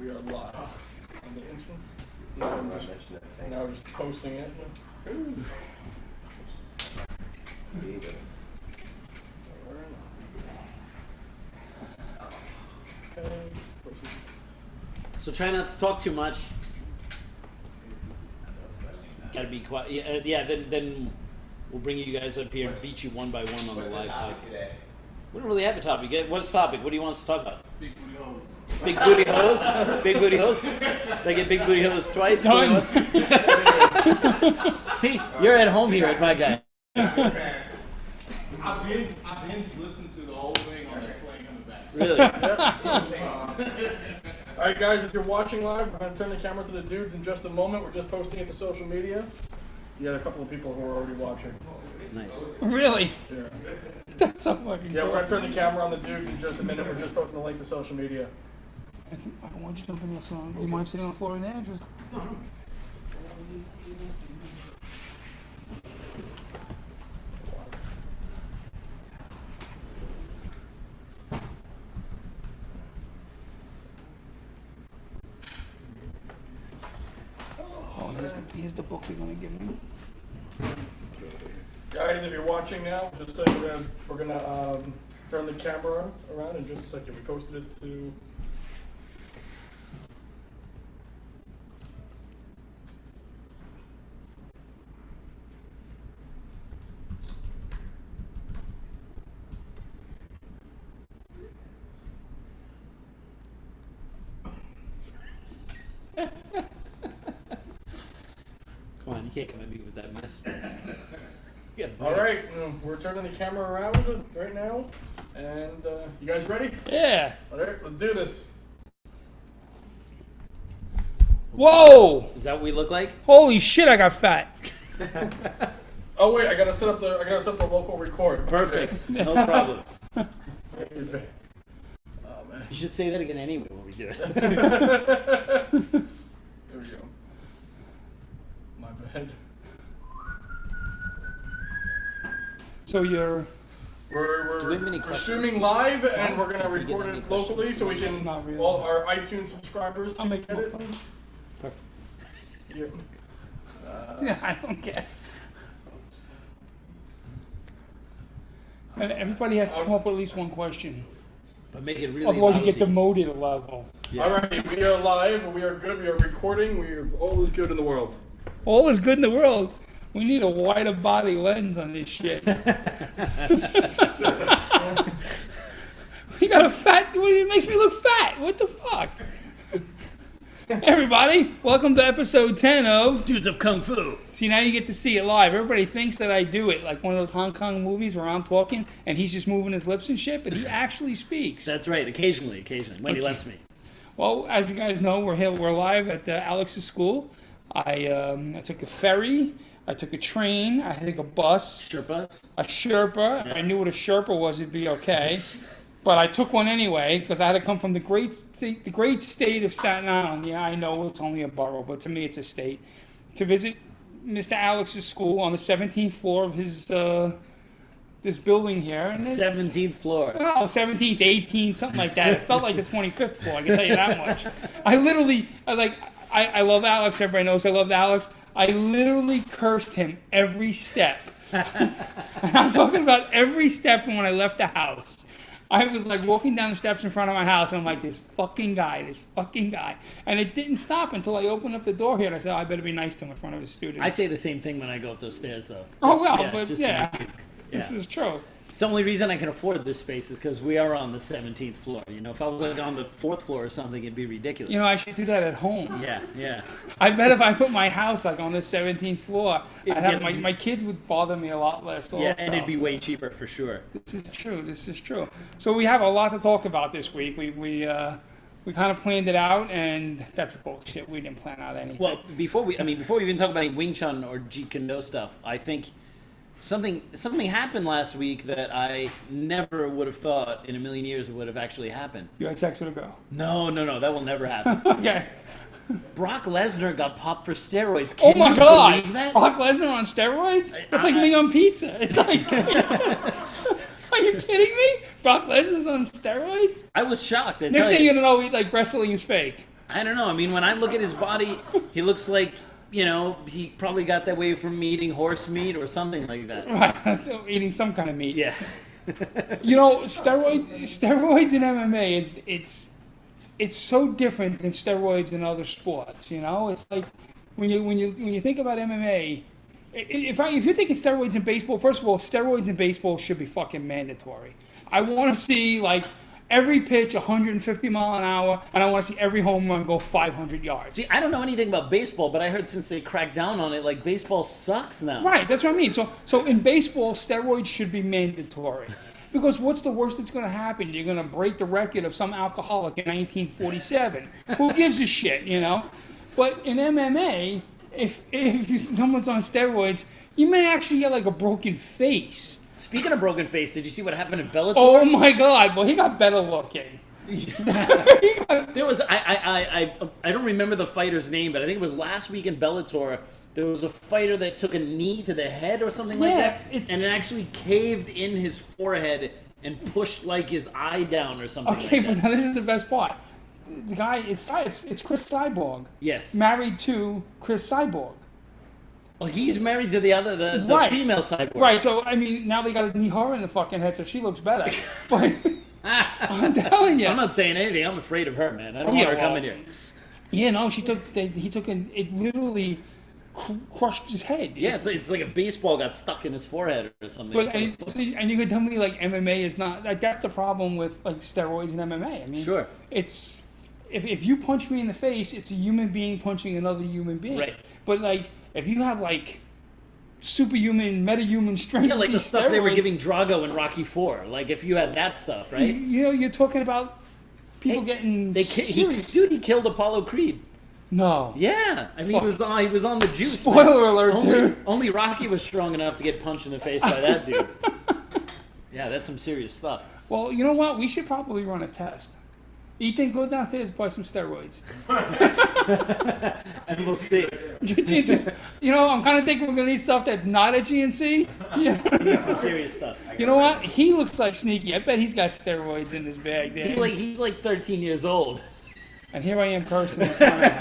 We are live on the Instagram. Now we're just posting it. So try not to talk too much. Gotta be quiet. Yeah. Then we'll bring you guys up here and beat you one by one on the live pod. We don't really have a topic. What's the topic? What do you want us to talk about? Big booty hoes. Big booty hoes? Big booty hoes? Did I get big booty hoes twice? Done. See, you're at home here with my guy. I've been listening to the whole thing on there playing on the back. Really? All right, guys, if you're watching live, we're going to turn the camera to the dudes in just a moment. We're just posting it to social media. You got a couple of people who are already watching. Nice. Really? Yeah. That's so fucking Yeah, cool. we're going to turn the camera on the dudes in just a minute. We're just posting the link to social media. Why don't you jump in there, son? Do you mind sitting on the floor in there? Just... Oh, here's the book you're going to give me. Guys, if you're watching now, just so we're gonna turn the camera around in just a second. We posted it to. Come on, you can't come at me with that mess. All right, we're turning the camera around right now, and you guys ready? Yeah. All right, let's do this. Whoa! Is that what we look like? Holy shit! I got fat. Oh wait, I gotta set up the local record. Perfect. No problem. Oh man. You should say that again anyway when we do it. There we go. My bad. Do So we have any We're questions? streaming live, and we're gonna Do we get record any it locally so we can Not really. all our iTunes subscribers I'll can make get more it. fun. Perfect. Yeah, I don't care. And everybody has to come up with at least one question. But make it really Otherwise, you get lousy. demoted a level. Yeah. All right, we are live. We are good. We are recording. We are all is good in the world. All is good in the world. We need a wider body lens on this shit. You got a fat. It makes me look fat. What the fuck? Everybody, welcome to episode 10 of Dudes of Kung Fu. See, now you get to see it live. Everybody thinks that I do it like one of those Hong Kong movies where I'm talking and he's just moving his lips and shit, but he actually speaks. That's right. Occasionally, when he Okay. lets me. Well, as you guys know, we're live at Alex's school. I took a ferry, I took a train, I took a bus, Sherpas. a Sherpa. If I knew what a Sherpa was, it'd be okay. But I took one anyway because I had to come from the great state of Staten Island. Yeah, I know it's only a borough, but to me it's a state. To visit Mr. Alex's school on the 17th floor of his this building here. And it's- 17th floor. Well, 17th, 18th, something like that. It felt like the 25th floor, I can tell you that much. I love Alex. Everybody knows I love Alex. I literally cursed him every step. And I'm talking about every step from when I left the house. I was like walking down the steps in front of my house, and I'm like, this fucking guy. And it didn't stop until I opened up the door here, and I said, I better be nice to him in front of his students. I say the same thing when I go up those stairs, though. This Yeah. is true. It's the only reason I can afford this space is because we are on the 17th floor. You know, if I was like on the 4th floor or something, it'd be ridiculous. You know, I should do that at home. Yeah. I bet if I put my house like on the 17th floor, It'd I'd have get- my kids would bother me a lot less. Yeah, also. and it'd be way cheaper for sure. This is true. So we have a lot to talk about this week. We kind of planned it out, and that's bullshit. We didn't plan out anything. Well, before we even talk about Wing Chun or Jeet Kune Do stuff, I think something happened last week that I never would have thought in a million years would have actually happened. You had sex with a girl. No, that will never happen. Okay. Brock Lesnar got popped for steroids. Oh Can my you God! believe that? Brock Lesnar on steroids? It's like me on pizza. It's like, are you kidding me? Brock Lesnar's on steroids? I was shocked. Next thing you know, wrestling is fake. I don't know. I mean, when I look at his body, he looks like, he probably got that way from eating horse meat or something like that. Right, eating some kind of meat. Yeah. Steroids in MMA it's so different than steroids in other sports. It's like when you think about MMA, if you're thinking steroids in baseball, first of all, steroids in baseball should be fucking mandatory. I want to see like every pitch 150 mile an hour, and I want to see every home run go 500 yards. See, I don't know anything about baseball, but I heard since they cracked down on it, like baseball sucks now. Right, that's what I mean. So in baseball, steroids should be mandatory. Because what's the worst that's going to happen? You're going to break the record of some alcoholic in 1947. Who gives a shit, But in MMA, if someone's on steroids, you may actually get like a broken face. Speaking of broken face, did you see what happened in Bellator? Oh my God! Well, he got better looking. There was I don't remember the fighter's name, but I think it was last week in Bellator. There was a fighter that took a knee to the head or something like that, and it actually caved in his forehead and pushed like his eye down or something. Okay, like but that. now this is the best part. The guy is it's Chris Cyborg. Yes. Married to Chris Cyborg. Well, he's married to the Right. female cyborg. Right. So I mean, now they got to knee her in the fucking head, so she looks better. But I'm telling you, I'm not saying anything. I'm afraid of her, man. I don't want her coming here. Yeah, no, it literally crushed his head. Yeah, it's like a baseball got stuck in his forehead or something. But and you could tell me like MMA is not like that's the problem with like steroids and MMA. I mean, sure, it's if you punch me in the face, it's a human being punching another human being. Right. But like if you have like superhuman, metahuman strength, yeah, like the stuff steroids, they were giving Drago in Rocky IV. Like if you had that stuff, right? You're talking about people getting. He killed Apollo Creed. No. Yeah, I mean he was on the juice. Spoiler alert, dude. Only Rocky was strong enough to get punched in the face by that dude. Yeah, that's some serious stuff. Well, you know what? We should probably run a test. Ethan, go downstairs and buy some steroids. And we'll see. I'm kind of thinking we're gonna need stuff that's not at GNC. Yeah. We need some serious stuff. You know what? He looks like Sneaky. I bet he's got steroids in his bag there. He's like 13 years old. And here I am cursing in front of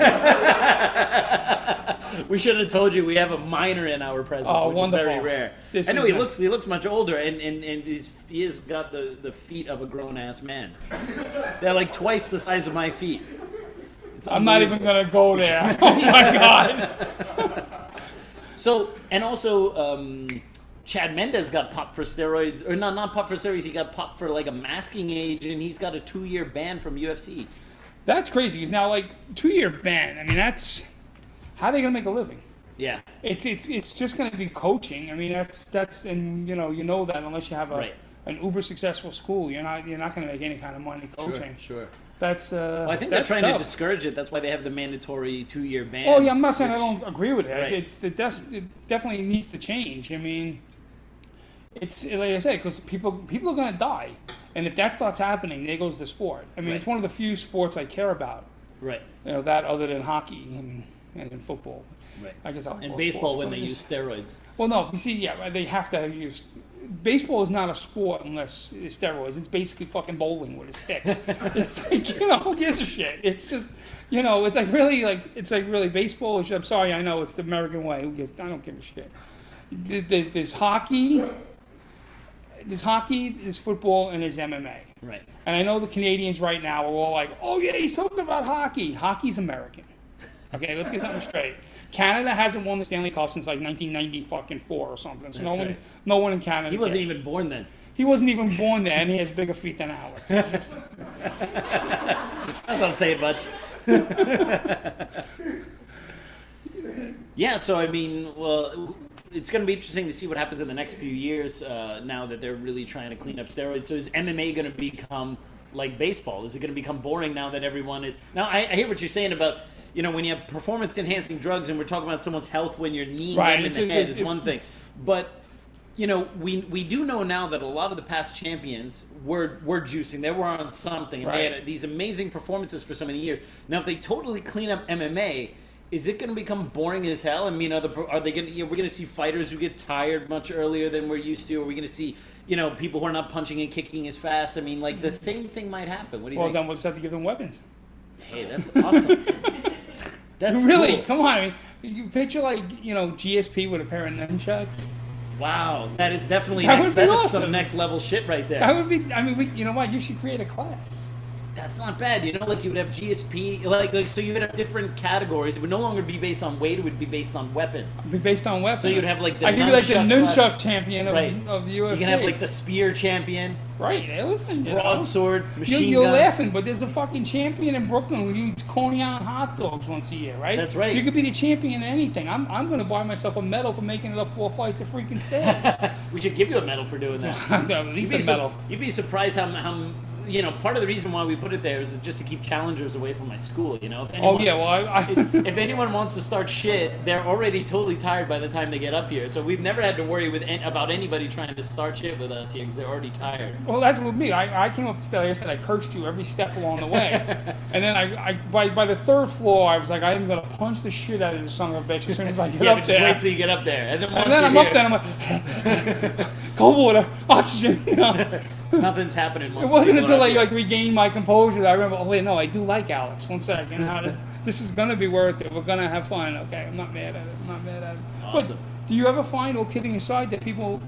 him. We should have told you we have a minor in our presence, which wonderful. is very rare. I know he looks much older, and he has got the feet of a grown ass man. They're like twice the size of my feet. I'm not even gonna go there. Oh my God. So and also. Chad Mendes got popped for steroids, or not popped for steroids. He got popped for like a masking agent. He's got a 2-year ban from UFC. That's crazy. He's now like 2-year ban. I mean, that's how are they gonna make a living? Yeah, it's just gonna be coaching. I mean, that's and you know that unless you have an uber successful school, you're not gonna make any kind of money coaching. Sure. That's well, I think they're trying to discourage it. That's why they have the mandatory 2-year ban. Oh yeah, I'm not saying I don't agree with it. Right. It definitely needs to change. I mean, it's like I said, because people are gonna die. And if that starts happening, there goes the sport. I mean, it's one of the few sports I care about. Right. That other than hockey and in football. Right. I guess and baseball when they use steroids. Well, no. You see, they have to use. Baseball is not a sport unless it's steroids. It's basically fucking bowling with a stick. It's like who gives a shit? It's just it's like really baseball. I'm sorry, I know it's the American way. I don't give a shit. There's hockey. There's hockey, there's football, and there's MMA. Right. And I know the Canadians right now are all like, oh, yeah, he's talking about hockey. Hockey's American. Okay, let's get something straight. Canada hasn't won the Stanley Cup since like 1994 or something. So no one in Canada. He wasn't even born then. He wasn't even born then, and he has bigger feet than Alex. That's not saying much. Yeah, so I mean, well, it's going to be interesting to see what happens in the next few years now that they're really trying to clean up steroids. So is MMA going to become like baseball? Is it going to become boring now that everyone is... Now, I hear what you're saying about, when you have performance-enhancing drugs and we're talking about someone's health when you're kneeing them in the head is one thing. But, we do know now that a lot of the past champions were juicing. They were on something. And they had these amazing performances for so many years. Now, if they totally clean up MMA... Is it going to become boring as hell? I mean, are they going to? We're going to see fighters who get tired much earlier than we're used to. Are we going to see, people who are not punching and kicking as fast? I mean, like the same thing might happen. What do you think? Well, then we'll just have to give them weapons. Hey, that's awesome. That's Really, cool. come on. I mean, you picture like GSP with a pair of nunchucks. Wow, that is definitely That next, would be that is awesome. some next level shit right there. That would be. I mean, you know what? You should create a class. That's not bad. You know, like you would have GSP, like so you would have different categories. It would no longer be based on weight; it would be based on weapon. It'd be based on weapons. So you'd have like the I could be like the nunchuck class. champion of, Right. of the UFC. You can have like the spear champion, right. Hey, listen, broadsword, machine You're gun. laughing, but there's a fucking champion in Brooklyn who eats Coney Island hot dogs once a year, right? That's right. You could be the champion in anything. I'm going to buy myself a medal for making it up 4 flights of freaking stairs. We should give you a medal for doing that. At least a medal. You'd be surprised how part of the reason why we put it there is just to keep challengers away from my school. You know. If anyone, Oh yeah, well if anyone wants to start shit, they're already totally tired by the time they get up here. So we've never had to worry about anybody trying to start shit with us here because they're already tired. Well, that's with me. I came up the stairs and I cursed you every step along the way. And then I by the 3rd floor, I was like, I am going to punch the shit out of this son of a bitch as soon as I get Yeah, up but there. just wait till you get up there. And then, once And then you're I'm up there and I'm like, cold water, oxygen, nothing's happening. Once It wasn't people until are I up here. like regained my composure that I remember, oh wait, no, I do like Alex. One second. This is going to be worth it. We're going to have fun. Okay, I'm not mad at it. Awesome. But do you ever find, all kidding aside, that people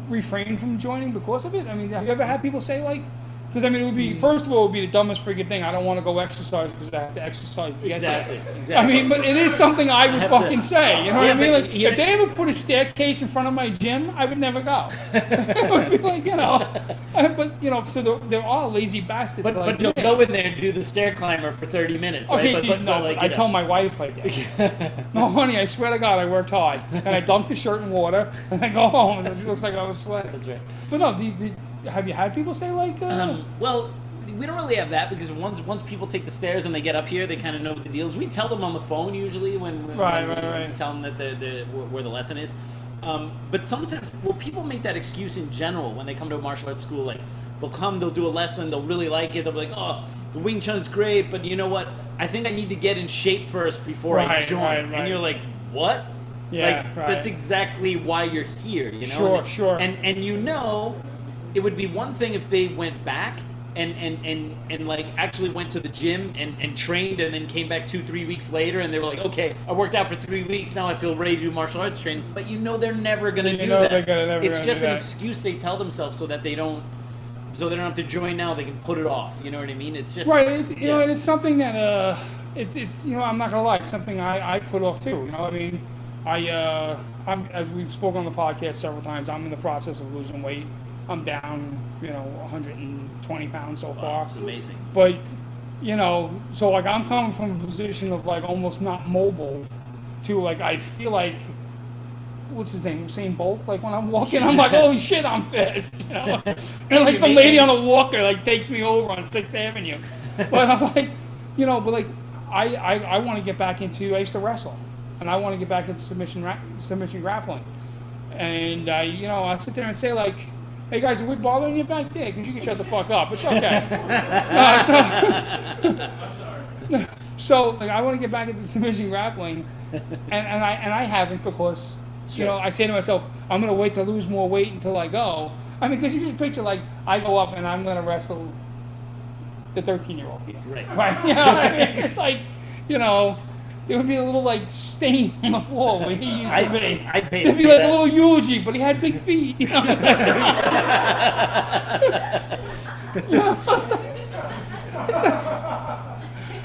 refrain from joining because of it? I mean, have you ever had people say like, because I mean, it would be, first of all, it would be the dumbest freaking thing. I don't want to go exercise because I have to exercise to get there. Exactly. I mean, but it is something I would have fucking to- say. You know what Yeah, I mean? but Like, here- if they ever put a staircase in front of my gym, I would never go. It would be like, but so there are lazy bastards. But like, you'll yeah. go in there and do the stair climber for 30 minutes, right? Okay, but, see, but, no, but, like, I you know. tell my wife I did. No, honey, I swear to God, I worked hard. And I dunked the shirt in water, and I go home, and it looks like I was sweating. That's right. But no, have you had people say like, Well, we don't really have that because once people take the stairs and they get up here, they kind of know the deals. We tell them on the phone usually when Right. we tell them that they're where the lesson is. But sometimes, people make that excuse in general when they come to a martial arts school. Like, they'll come, they'll do a lesson, they'll really like it. They'll be like, oh, the Wing Chun is great, but you know what? I think I need to get in shape first before I Right, join. right. And you're like, what? Yeah, like, right. that's exactly why you're here, you know? Sure. And it would be one thing if they went back and like actually went to the gym and trained and then came back 2-3 weeks later and they were like, okay, I worked out for 3 weeks, now I feel ready to do martial arts training. But they're never gonna do that. It's just an excuse they tell themselves so that they don't have to join now. They can put it off. You know what I mean? It's just right. And it's something that it's I'm not gonna lie, it's something I put off too. You know, I mean, I'm, as we've spoken on the podcast several times, I'm in the process of losing weight. I'm down, 120 pounds so far. It's amazing. But, so like I'm coming from a position of like almost not mobile to like I feel like, what's his name, Usain Bolt? Like when I'm walking, I'm like, holy shit, I'm fast. And like some lady on a walker like takes me over on 6th Avenue. But I'm like, but like I want to get back into, I used to wrestle. And I want to get back into submission grappling. And I sit there and say like, hey guys, are we bothering you back there? Because you can shut the fuck up. It's okay. So like, I want to get back into submission grappling, and I haven't because I say to myself, I'm gonna wait to lose more weight until I go. I mean, because you just picture like I go up and I'm gonna wrestle the 13-year-old here. Right. You know what I mean? It's like, there would be a little like stain on the floor where he used to be. I'd pay There'd to be see like that. a little eulogy, but he had big feet.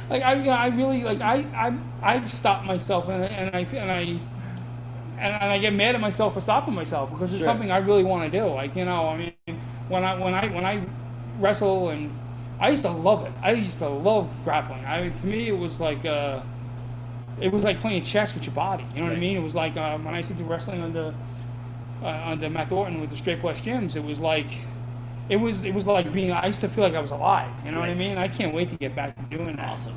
Like I really like I've stopped myself and I get mad at myself for stopping myself because it's something I really want to do. Like I mean, when I wrestle, and I used to love it. I used to love grappling. To me it was like playing chess with your body. You know what I mean? It was like when I used to do wrestling under Matt Thornton with the Straight Plus Gyms. It was like being. I used to feel like I was alive. You know what I mean? I can't wait to get back to doing that. Awesome.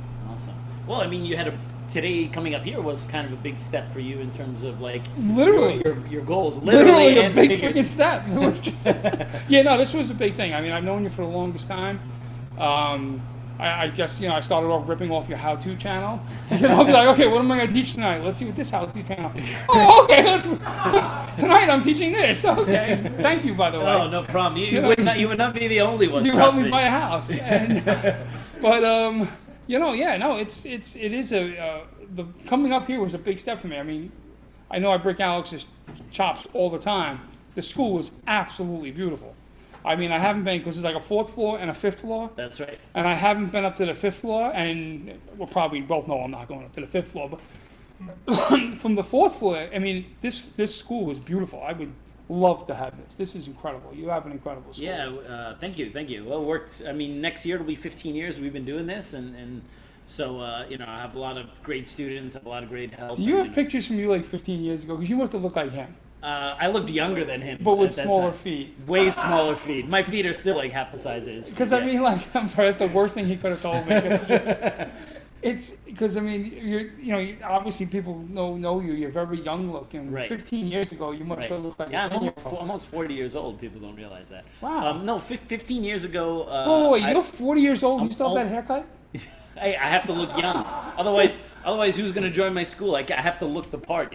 Well, I mean, you had today coming up here was kind of a big step for you in terms of like literally your goals. Literally a and big figures. freaking step. It was just, this was a big thing. I mean, I've known you for the longest time. I guess I started off ripping off your how-to channel. I'll be like, okay, what am I going to teach tonight? Let's see what this how-to channel. Oh, okay. Tonight I'm teaching this. Okay, thank you, by the way. Oh, no problem. You would not be the only one. You trust helped me buy a house. Yeah, no, it is the coming up here was a big step for me. I mean, I know I break Alex's chops all the time. The school was absolutely beautiful. I mean, I haven't been, because there's like a 4th floor and a 5th floor. That's right. And I haven't been up to the 5th floor, and we'll probably both know I'm not going up to the 5th floor. But from the 4th floor, I mean, this school is beautiful. I would love to have this. This is incredible. You have an incredible school. Yeah, thank you. Well, it worked. I mean, next year it'll be 15 years we've been doing this, and so, I have a lot of great students, have a lot of great help. Do you have pictures from you like 15 years ago? Because you must have looked like him. I looked younger than him. But with smaller feet. Way smaller feet. My feet are still like half the size of his feet. Because, I mean, like, I'm sorry, that's the worst thing he could have told me. It's because, I mean, obviously people know you. You're very young looking. Right. 15 years ago, you must have looked like a 10-year-old. Almost 40 years old. People don't realize that. Wow. No, 15 years ago. Wait, you're 40 years old and you still have that haircut? Hey, I have to look young. Otherwise, who's going to join my school? I have to look the part,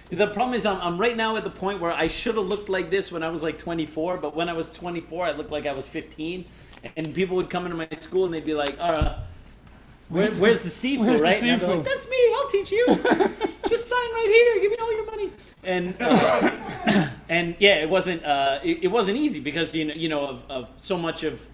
The problem is I'm right now at the point where I should have looked like this when I was like 24, but when I was 24, I looked like I was 15. And people would come into my school and they'd be like, where's the Sifu, right? And I'd be like, that's me, I'll teach you. Just sign right here, give me all your money. And yeah, it wasn't easy because, of so much of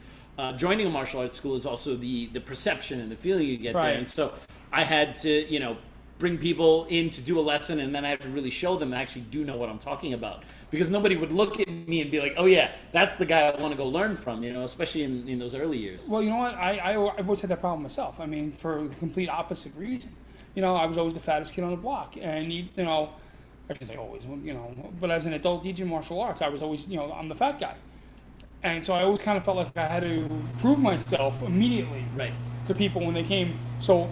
joining a martial arts school is also the perception and the feeling you get there. And so I had to, bring people in to do a lesson, and then I had to really show them I actually do know what I'm talking about. Because nobody would look at me and be like, oh yeah, that's the guy I want to go learn from, especially in those early years. Well, you know what? I've always had that problem myself. I mean, for the complete opposite reason. I was always the fattest kid on the block. And, I shouldn't say always, but as an adult teaching martial arts, I was always, I'm the fat guy. And so I always kind of felt like I had to prove myself immediately to people when they came. So,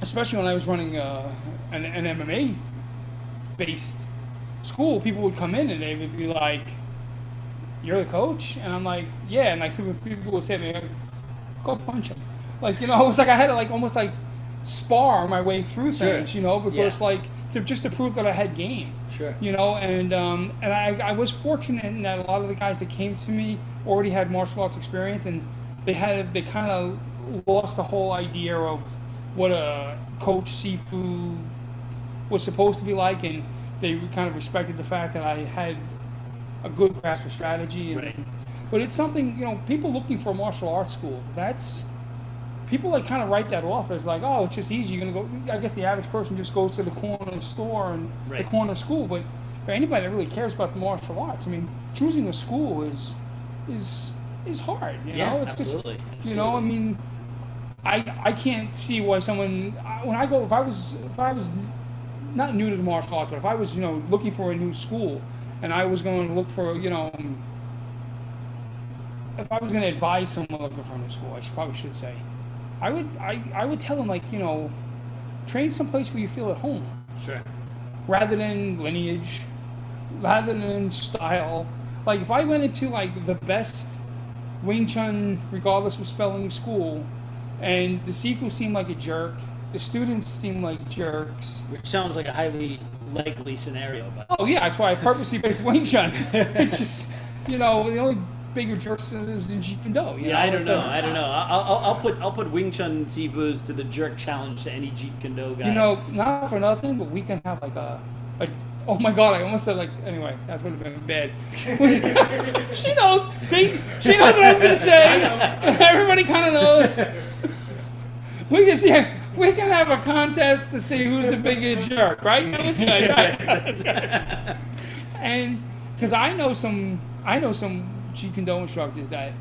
especially when I was running an MMA-based school, people would come in and they would be like, "You're the coach?" And I'm like, "Yeah." And like people would say to me, "Go punch him." Like, it was like I had to like almost like spar my way through things, because like to prove that I had game. Sure. And I was fortunate in that a lot of the guys that came to me already had martial arts experience, and they kind of lost the whole idea of what a coach Sifu was supposed to be like, and they kind of respected the fact that I had a good grasp of strategy. But it's something, people looking for a martial arts school, people like kind of write that off as like, oh, it's just easy. You're gonna go. I guess the average person just goes to the corner store and the corner school. But for anybody that really cares about the martial arts, I mean, choosing a school is hard. It's absolutely. I mean, I can't see why someone if I was not new to the martial arts, but if I was looking for a new school and I was going to look for if I was going to advise someone looking for a new school, I probably should say. I would tell them, like, train someplace where you feel at home. Sure. Rather than lineage, rather than style. Like, if I went into, like, the best Wing Chun, regardless of spelling, school, and the Sifu seemed like a jerk, the students seemed like jerks. Which sounds like a highly likely scenario. But oh, yeah, that's why I purposely picked Wing Chun. It's just, the only bigger jerks is in Jeet Kune Do. I don't know. I'll put Wing Chun Sifus to the jerk challenge to any Jeet Kune Do guy. Not for nothing, but we can have like a oh my god, I almost said like, anyway, that would have been bad. She knows. See, she knows what I was gonna say. Everybody kind of knows. We can have a contest to see who's the bigger jerk, right? And because I know some Jeet Kune Do instructors that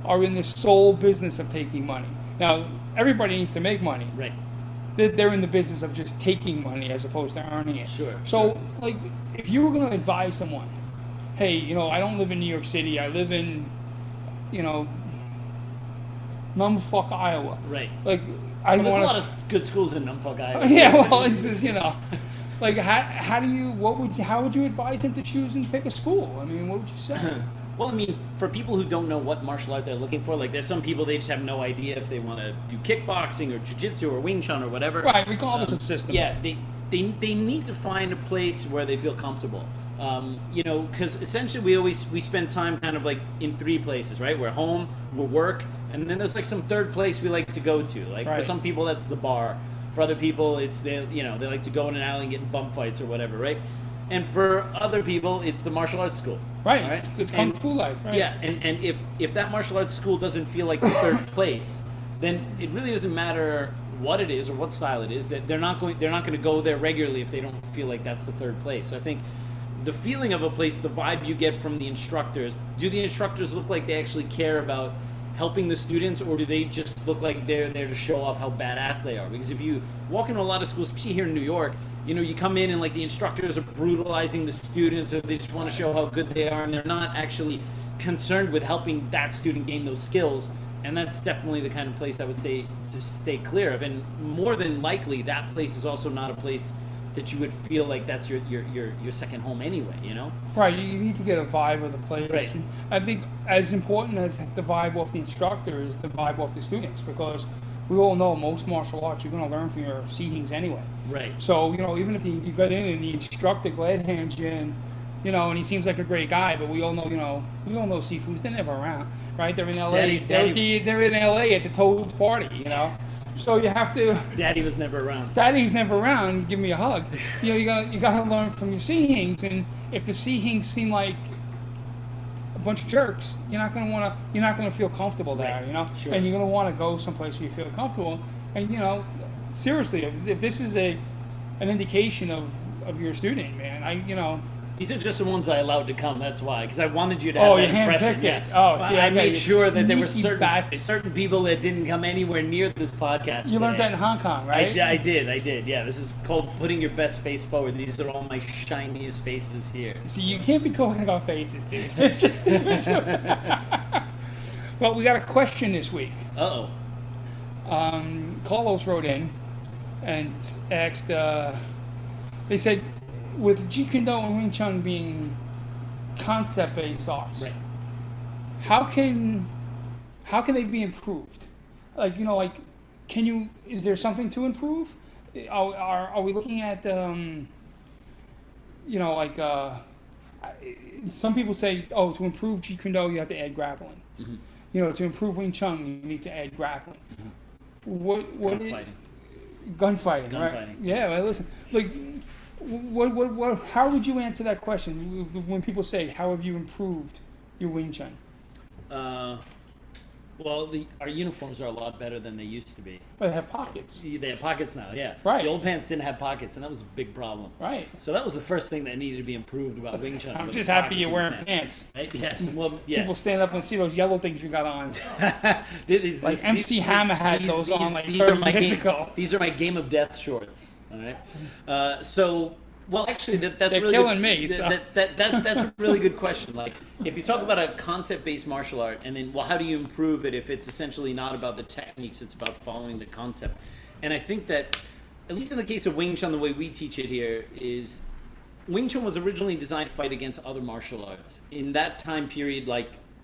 are in the sole business of taking money. Now, everybody needs to make money. Right. They're in the business of just taking money as opposed to earning it. Sure. So, like, if you were going to advise someone, hey, I don't live in New York City. I live in, Numfuck, Iowa. Right. Like, there's a lot of good schools in Numfuck, Iowa. Yeah, well, it's just, like, how would you advise them to choose and pick a school? I mean, what would you say? Well, I mean, for people who don't know what martial art they're looking for, like, there's some people, they just have no idea if they want to do kickboxing or jiu-jitsu or Wing Chun or whatever. Right, regardless of system. Yeah, they need to find a place where they feel comfortable. Because essentially we spend time kind of like in three places, right? We're home, we're work, And then there's like some third place we like to go to. Like for some people, that's the bar. For other people, it's they like to go in an alley and get in bump fights or whatever, right? And for other people, it's the martial arts school. Right. It's kung fu life, right? Yeah, and if that martial arts school doesn't feel like the third place, then it really doesn't matter what it is or what style it is. That they're not going to go there regularly if they don't feel like that's the third place. So I think the feeling of a place, the vibe you get from the instructors, do the instructors look like they actually care about helping the students, or do they just look like they're there to show off how badass they are? Because if you walk into a lot of schools, especially here in New York, you come in and like the instructors are brutalizing the students, or they just want to show how good they are, and they're not actually concerned with helping that student gain those skills. And that's definitely the kind of place I would say to stay clear of. And more than likely, that place is also not a place that you would feel like that's your second home anyway, Right, you need to get a vibe of the place. Right. And I think as important as the vibe off the instructor is the vibe off the students, because we all know most martial arts you're going to learn from your seatings anyway. Right. So, even if you got in and the instructor glad hands you in, and he seems like a great guy, but we all know Sifus, they're never around, right? They're in LA. They're in LA at the Toad's party, So you have to. Daddy was never around. Daddy's never around. Give me a hug. You gotta learn from your seahings, and if the seahings seem like a bunch of jerks, you're not gonna feel comfortable there. Right. Sure. And you're gonna want to go someplace where you feel comfortable. And seriously, if this is an indication of your student, man, These are just the ones I allowed to come. That's why, because I wanted you to have that impression. Handpicked it. Oh, see, I made sure that there were bastard. certain people that didn't come anywhere near this podcast. You learned that in Hong Kong, right? I did. Yeah, this is called putting your best face forward. These are all my shiniest faces here. See, you can't be talking about faces, dude. Well, we got a question this week. Uh-oh. Carlos wrote in and asked. They said, with Jeet Kune Do and Wing Chun being concept-based arts, right, how can they be improved? Is there something to improve? Are we looking at some people say, to improve Jeet Kune Do you have to add grappling. Mm-hmm. To improve Wing Chun you need to add grappling. Mm-hmm. Gunfighting, right? Yeah, well, listen, What? How would you answer that question when people say, "How have you improved your Wing Chun?" Well, our uniforms are a lot better than they used to be. But they have pockets. They have pockets now, yeah. Right. The old pants didn't have pockets, and that was a big problem. Right. So that was the first thing that needed to be improved about Wing Chun. I'm just happy you're wearing pants. Right? Yes. Well, yes. People stand up and see those yellow things we got on. MC Hammer had those on 30 years ago. These are my Game of Death shorts. All right. Well, actually, that's They're really killing good. me. So. That's a really good question. Like, if you talk about a concept-based martial art, and then, how do you improve it if it's essentially not about the techniques, it's about following the concept? And I think that, at least in the case of Wing Chun, the way we teach it here is, Wing Chun was originally designed to fight against other martial arts. In that time period,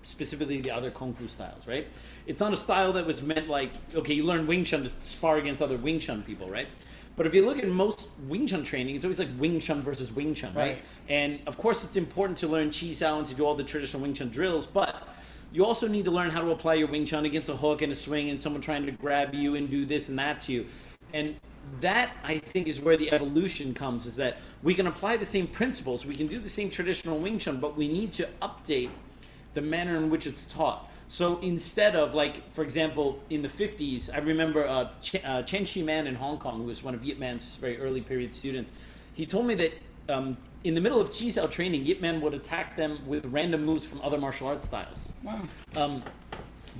specifically the other Kung Fu styles, right? It's not a style that was meant okay, you learn Wing Chun to spar against other Wing Chun people, right? But if you look at most Wing Chun training, it's always like Wing Chun versus Wing Chun, right? And of course, it's important to learn Chi Sao and to do all the traditional Wing Chun drills, but you also need to learn how to apply your Wing Chun against a hook and a swing and someone trying to grab you and do this and that to you. And that, I think, is where the evolution comes, is that we can apply the same principles, we can do the same traditional Wing Chun, but we need to update the manner in which it's taught. So instead of, for example, in the 50s, I remember Chen Chi Man in Hong Kong, who was one of Yip Man's very early period students. He told me that in the middle of Chi Sao training, Yip Man would attack them with random moves from other martial arts styles. Wow.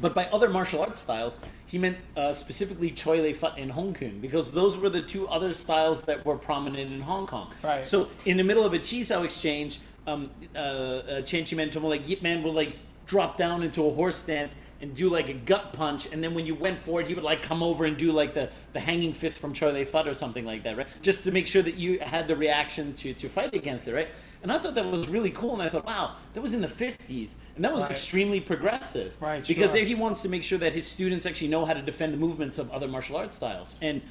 But by other martial arts styles, he meant specifically Choi Lei Fut and Hong Kun, because those were the two other styles that were prominent in Hong Kong. Right. So in the middle of a Chi Sao exchange, Chen Chi Man told me, Yip Man would drop down into a horse stance and do a gut punch, and then when you went for it, he would come over and do the hanging fist from Choi Lei Fut or something like that, right? Just to make sure that you had the reaction to fight against it, right? And I thought that was really cool, and I thought, wow, that was in the 50s, and that was extremely progressive, right? Because he wants to make sure that his students actually know how to defend the movements of other martial arts styles. And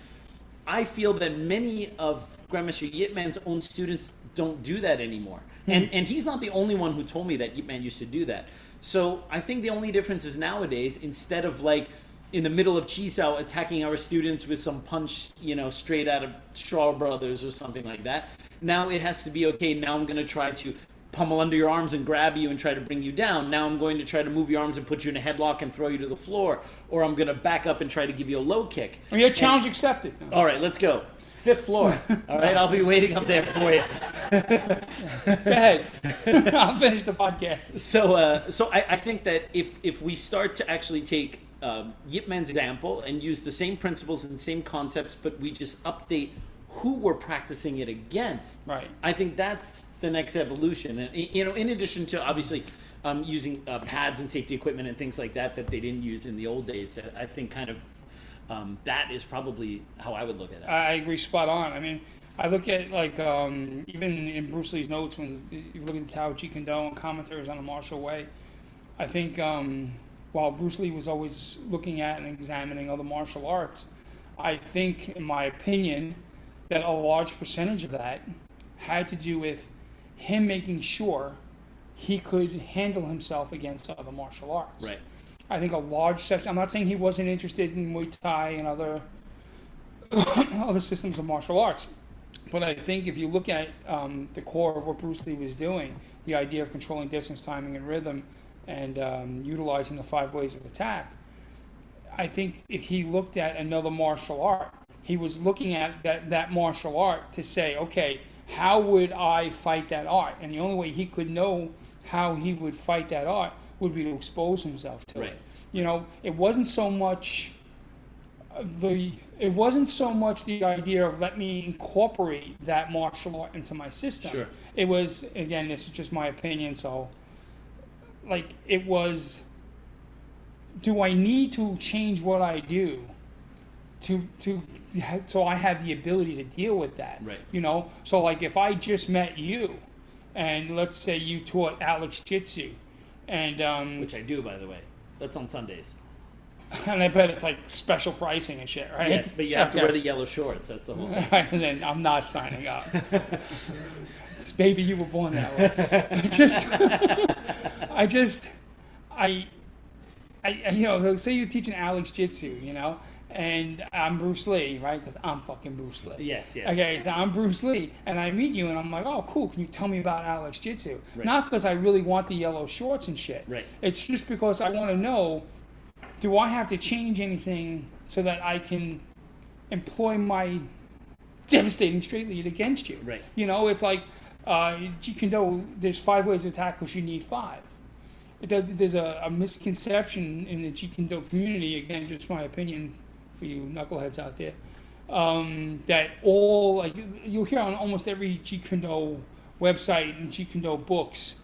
I feel that many of Grandmaster Yip Man's own students don't do that anymore. And he's not the only one who told me that Yip Man used to do that. So I think the only difference is nowadays, instead of like in the middle of Chisao attacking our students with some punch, straight out of Shaw Brothers or something like that, now it has to be, okay, now I'm going to try to pummel under your arms and grab you and try to bring you down. Now I'm going to try to move your arms and put you in a headlock and throw you to the floor. Or I'm going to back up and try to give you a low kick. Well, your challenge accepted. All right, let's go. 5th floor. All right, I'll be waiting up there for you. Go ahead. I'll finish the podcast. So I think that if we start to actually take Yip Man's example and use the same principles and same concepts, but we just update who we're practicing it against, right? I think that's the next evolution. And in addition to obviously using pads and safety equipment and things like that they didn't use in the old days, I think kind of that is probably how I would look at it. I agree, spot on. I mean, I look at like even in Bruce Lee's notes when you look at Tao Jeet Kune Do and commentaries on the martial way, I think while Bruce Lee was always looking at and examining other martial arts, I think, in my opinion, that a large percentage of that had to do with him making sure he could handle himself against other martial arts. Right. I think a large section, I'm not saying he wasn't interested in Muay Thai and other other systems of martial arts, but I think if you look at the core of what Bruce Lee was doing, the idea of controlling distance, timing, and rhythm, and utilizing the 5 ways of attack, I think if he looked at another martial art, he was looking at that martial art to say, okay, how would I fight that art? And the only way he could know how he would fight that art would be to expose himself to right. it. It wasn't so much the idea of let me incorporate that martial art into my system. Sure. It was, again, this is just my opinion, so like it was, do I need to change what I do so I have the ability to deal with that? Right. So like if I just met you and let's say you taught Alex Jitsu and which I do, by the way. That's on Sundays. And I bet it's like special pricing and shit, right? Yes, but you have to wear the yellow shorts. That's the whole thing. And then I'm not signing up. Baby, you were born that way. Say you're teaching Alex Jitsu, and I'm Bruce Lee, right? Because I'm fucking Bruce Lee. Yes. Okay, so I'm Bruce Lee, and I meet you, and I'm like, oh, cool, can you tell me about Alex Jitsu? Right. Not because I really want the yellow shorts and shit. Right. It's just because I want to know, do I have to change anything so that I can employ my devastating straight lead against you? Right. It's like, Jeet Kune Do, there's 5 ways to attack because you need 5. There's a misconception in the Jeet Kune Do community, again, just my opinion for you knuckleheads out there, that all, like, you'll hear on almost every Jeet Kune Do website and Jeet Kune Do books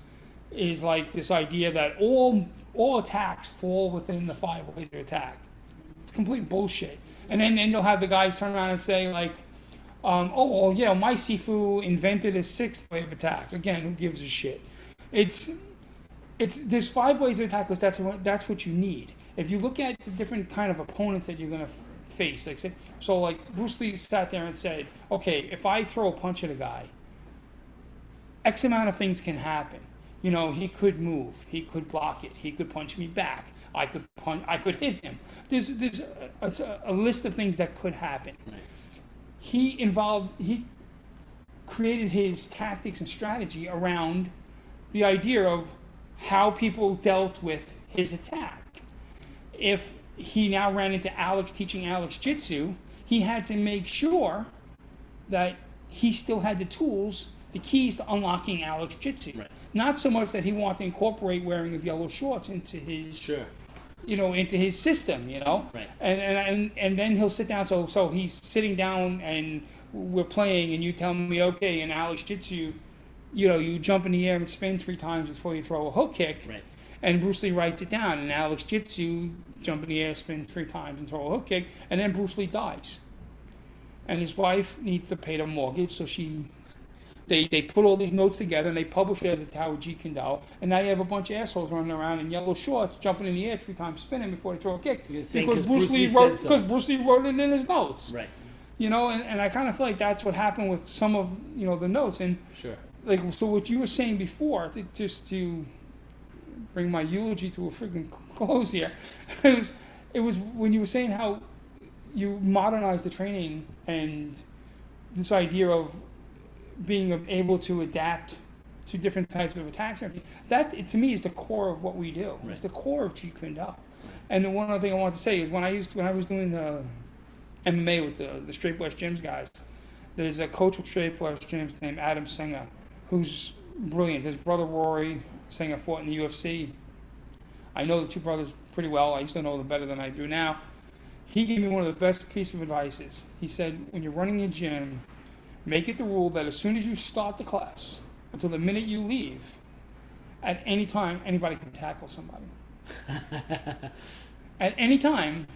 is like this idea that all attacks fall within the 5 ways to attack. It's complete bullshit. And then you'll have the guys turn around and say like, my Sifu invented a 6th way of attack. Again, who gives a shit? There's 5 ways to attack because that's what you need. If you look at the different kind of opponents that you're going to face, like Bruce Lee sat there and said, okay, if I throw a punch at a guy, X amount of things can happen. He could move, he could block it, he could punch me back, I could hit him. There's a list of things that could happen. Right. He created his tactics and strategy around the idea of how people dealt with his attack. If he now ran into Alex teaching Alex Jitsu, he had to make sure that he still had the tools, the keys to unlocking Alex Jitsu. Right. Not so much that he wanted to incorporate wearing of yellow shorts into his into his system, Right. And then he'll sit down. So he's sitting down and we're playing, and you tell me, okay, in Alex Jitsu, you jump in the air and spin 3 times before you throw a hook kick. Right. And Bruce Lee writes it down. In Alex Jitsu, jump in the air, spin 3 times, and throw a hook kick. And then Bruce Lee dies. And his wife needs to pay the mortgage, so they put all these notes together and they publish it as a Tao Jeet Kune Do. And now you have a bunch of assholes running around in yellow shorts, jumping in the air 3 times, spinning before they throw a kick. Because Bruce Lee wrote it in his notes. Right. You know, and I kind of feel like that's what happened with some of, you know, the notes. And Sure. like, so what you were saying before, just to bring my eulogy to a freaking close here, it was when you were saying how you modernized the training and this idea of being able to adapt to different types of attacks and everything. That, to me, is the core of what we do. Right. It's the core of Jeet Kune Do. And the one other thing I want to say is when I was doing the MMA with the Straight West Gyms guys, there's a coach with Straight West Gyms named Adam Singer, who's brilliant. His brother Rory Singer fought in the UFC. I know the two brothers pretty well. I used to know them better than I do now. He gave me one of the best pieces of advice. He said, when you're running a gym, make it the rule that as soon as you start the class, until the minute you leave, at any time, anybody can tackle somebody. At any time,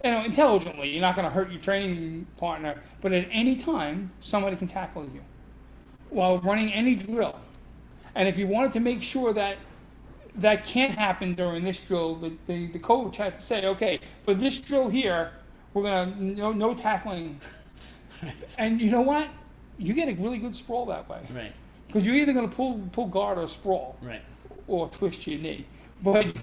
you know, intelligently, you're not going to hurt your training partner, but at any time, somebody can tackle you while running any drill. And if you wanted to make sure that that can't happen during this drill, the coach had to say, okay, for this drill here, we're going to, no tackling. And you know what? You get a really good sprawl that way. Right. Because you're either going to pull guard or sprawl. Right. Or twist your knee. But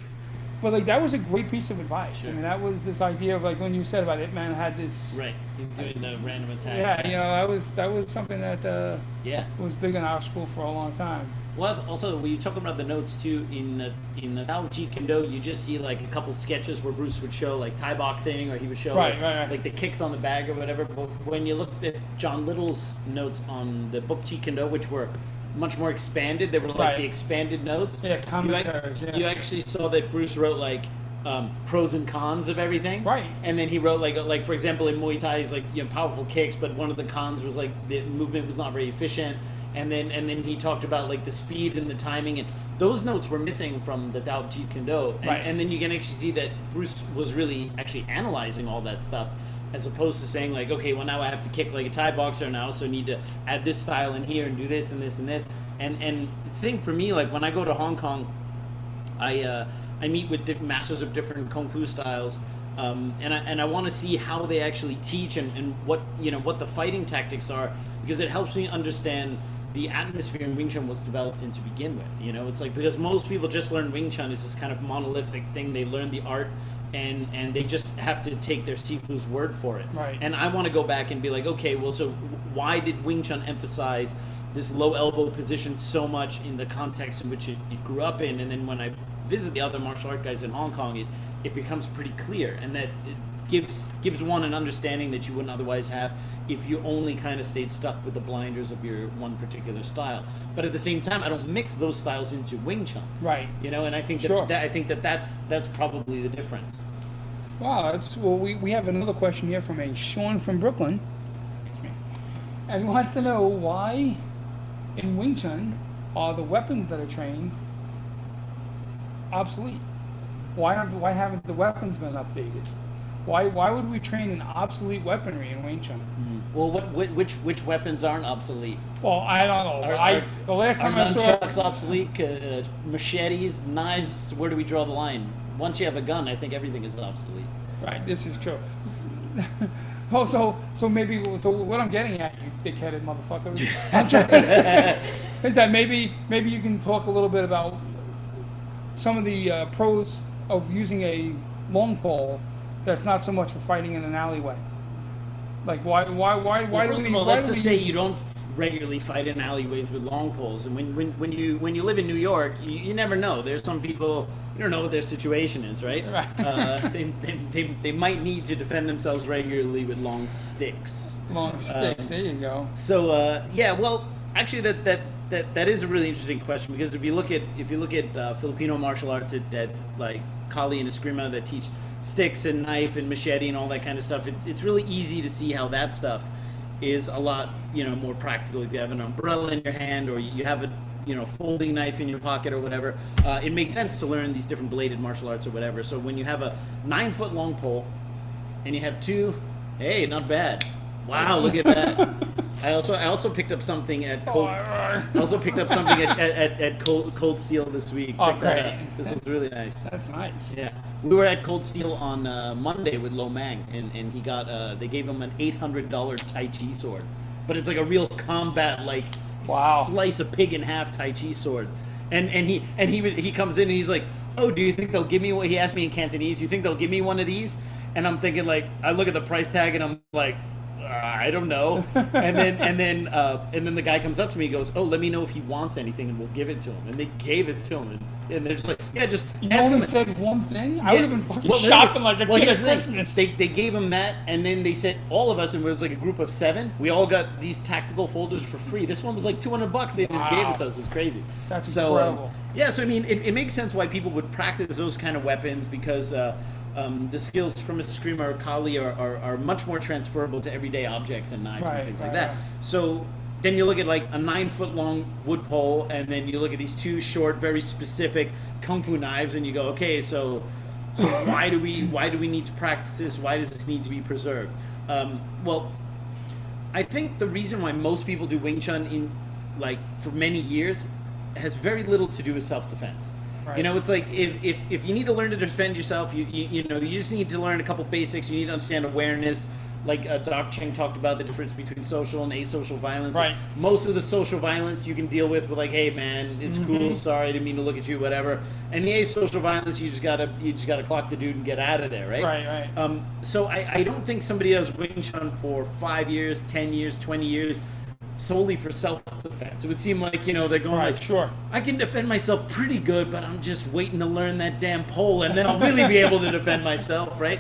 like, that was a great piece of advice. Sure. I mean, that was this idea of, like, when you said about it, man had this. Right. He's doing the random attacks. Yeah, you know, that was something that Yeah. was big in our school for a long time. Well, also, when you talk about the notes too, in the Tao Jeet Kune Do, you just see like a couple sketches where Bruce would show like Thai boxing, or he would show Right. like the kicks on the bag or whatever. But when you looked at John Little's notes on the book Jeet Kune Do, which were much more expanded, they were like Right. the expanded notes. Yeah, commentaries. You actually saw that Bruce wrote like pros and cons of everything. Right. And then he wrote like for example in Muay Thai, he's like, you know, powerful kicks, but one of the cons was like the movement was not very efficient. And then he talked about like the speed and the timing, and those notes were missing from the Tao Jeet Kune Do. And, Right. and then you can actually see that Bruce was really actually analyzing all that stuff, as opposed to saying like, okay, well now I have to kick like a Thai boxer now, so I need to add this style in here and do this and this and this. And the thing for me, like when I go to Hong Kong, I meet with masters of different kung fu styles. And I want to see how they actually teach and what, you know, what the fighting tactics are, because it helps me understand the atmosphere in Wing Chun was developed in to begin with. You know, it's like, because most people just learn Wing Chun as this kind of monolithic thing. They learn the art and they just have to take their Sifu's word for it. Right. And I want to go back and be like, okay, well, so why did Wing Chun emphasize this low elbow position so much in the context in which it grew up in? And then when I visit the other martial art guys in Hong Kong, it becomes pretty clear, and that it gives one an understanding that you wouldn't otherwise have if you only kind of stayed stuck with the blinders of your one particular style. But at the same time, I don't mix those styles into Wing Chun. Right. You know, and I think Sure. that's probably the difference. Wow, we have another question here from a Sean from Brooklyn. It's me. And he wants to know why in Wing Chun are the weapons that are trained obsolete? Why haven't the weapons been updated? Why would we train in obsolete weaponry in Wing Chun? Well, which weapons aren't obsolete? Well, I don't know. The last Are time I saw nunchucks obsolete? Machetes, knives? Where do we draw the line? Once you have a gun, I think everything is obsolete. Right, this is true. Oh, so what I'm getting at, you dickheaded motherfucker, is that maybe you can talk a little bit about some of the pros of using a long pole that's not so much for fighting in an alleyway. Like why First of all, let's just say you don't regularly fight in alleyways with long poles, and when you live in New York, you never know. There's some people, you don't know what their situation is, right? Right. They might need to defend themselves regularly with long sticks. Long sticks. There you go. So yeah, well, actually that is a really interesting question, because if you look at Filipino martial arts that like Kali and Eskrima that teach sticks and knife and machete and all that kind of stuff, it's really easy to see how that stuff is a lot, you know, more practical. If you have an umbrella in your hand, or you have a, you know, folding knife in your pocket or whatever, it makes sense to learn these different bladed martial arts or whatever. So when you have a 9-foot long pole and you have two, hey, not bad. Wow, look at that. I also picked up something at Cold. I Oh, also picked up something at Cold Steel this week. Oh, Check that great. out. This one's really nice. that's nice. Yeah, we were at Cold Steel on Monday with Lo Mang, and he got they gave him an $800 Tai Chi sword, but it's like a real combat like Wow. slice a pig in half Tai Chi sword, and he comes in and he's like, oh, do you think they'll give me what? He asked me in Cantonese, you think they'll give me one of these? And I'm thinking like, I look at the price tag and I'm like, I don't know. And then the guy comes up to me and goes, oh, let me know if he wants anything and we'll give it to him. And they gave it to him. And they're just like, yeah, just You ask only him. said one thing? I would have been fucking Well, shopping like a kid here's at the thing. Christmas. They gave him that, and then they said all of us, and it was like a group of 7. We all got these tactical folders for free. This one was like $200. They just gave it to us. It was crazy. That's so, incredible. Yeah, so I mean, it makes sense why people would practice those kind of weapons because the skills from a Screamer or Kali are much more transferable to everyday objects and knives and things like that. Right. So then you look at like a 9-foot-long wood pole, and then you look at these 2 short, very specific kung fu knives, and you go, okay, so why do we need to practice this? Why does this need to be preserved? Well, I think the reason why most people do Wing Chun in like for many years has very little to do with self-defense. Right. You know, it's like if you need to learn to defend yourself, you know, you just need to learn a couple basics. You need to understand awareness. Like Doc Cheng talked about the difference between social and asocial violence. Right. Most of the social violence you can deal with like, hey man, it's cool, sorry, didn't mean to look at you, whatever. And the asocial violence, you just gotta clock the dude and get out of there, right? Right. So I don't think somebody does Wing Chun for 5 years, 10 years, 20 years solely for self-defense. It would seem like, you know, they're going Right, like, sure. I can defend myself pretty good, but I'm just waiting to learn that damn pole, and then I'll really be able to defend myself, right?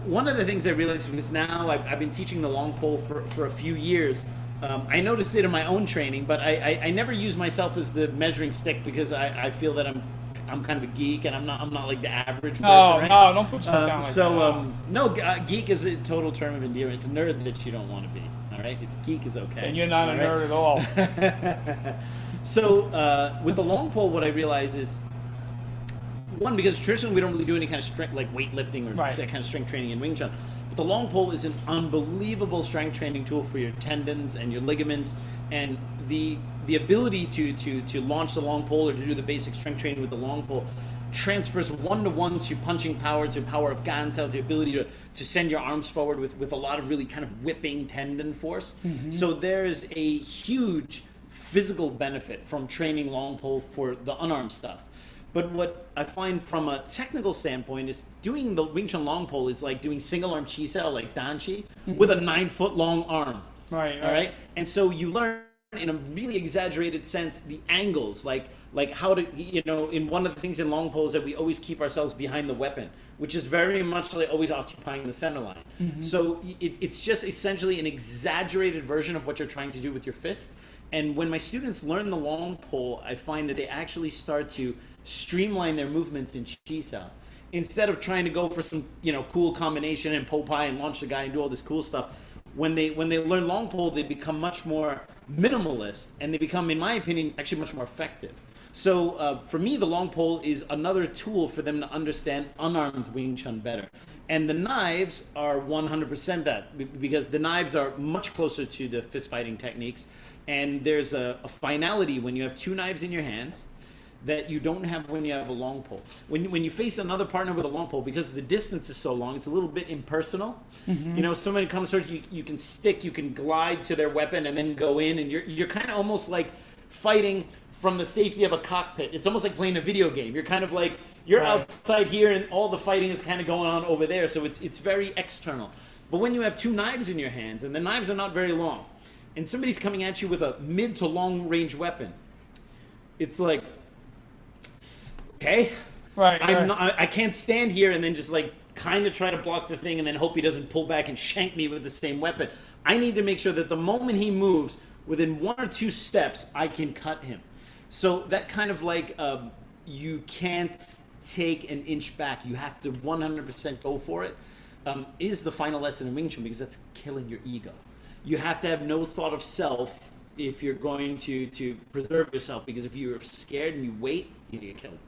One of the things I realized was now I've been teaching the long pole for a few years. I noticed it in my own training, but I never use myself as the measuring stick because I feel that I'm kind of a geek and I'm not like the average person. No, right? no, don't put yourself down like that. No, geek is a total term of endearment. It's a nerd that you don't want to be. All right, it's geek is okay. And you're not a all right? nerd at all. So with the long pole, what I realize is one, because traditionally we don't really do any kind of strength like weightlifting or Right. that kind of strength training in Wing Chun. But the long pole is an unbelievable strength training tool for your tendons and your ligaments, and the ability to launch the long pole or to do the basic strength training with the long pole transfers 1-to-1 to punching power, to power of Gansao, to ability to send your arms forward with a lot of really kind of whipping tendon force. So there's a huge physical benefit from training long pole for the unarmed stuff. But what I find from a technical standpoint is doing the Wing Chun long pole is like doing single arm chi sao, like Dan Chi, with a 9-foot long arm. Right. All right. And so you learn in a really exaggerated sense the angles, like how to, you know, in one of the things in long poles that we always keep ourselves behind the weapon, which is very much like always occupying the center line. So it's just essentially an exaggerated version of what you're trying to do with your fist. And when my students learn the long pole, I find that they actually start to streamline their movements in chi sao. Instead of trying to go for some, you know, cool combination and po pai and launch the guy and do all this cool stuff, when they learn long pole, they become much more minimalist, and they become, in my opinion, actually much more effective. So for me, the long pole is another tool for them to understand unarmed Wing Chun better. And the knives are 100% that, because the knives are much closer to the fist fighting techniques, and there's a finality when you have 2 knives in your hands that you don't have when you have a long pole. When you face another partner with a long pole, because the distance is so long, it's a little bit impersonal. You know, somebody comes towards you, you can stick, you can glide to their weapon and then go in, and you're kind of almost like fighting from the safety of a cockpit. It's almost like playing a video game. You're kind of like, you're Right. outside here and all the fighting is kind of going on over there, so it's very external. But when you have 2 knives in your hands, and the knives are not very long, and somebody's coming at you with a mid to long range weapon, it's like, okay, Right. I can't stand here and then just like kind of try to block the thing and then hope he doesn't pull back and shank me with the same weapon. I need to make sure that the moment he moves, within 1 or 2 steps, I can cut him. So that kind of like, you can't take an inch back. You have to 100% go for it, is the final lesson in Wing Chun, because that's killing your ego. You have to have no thought of self if you're going to preserve yourself, because if you're scared and you wait, you get killed.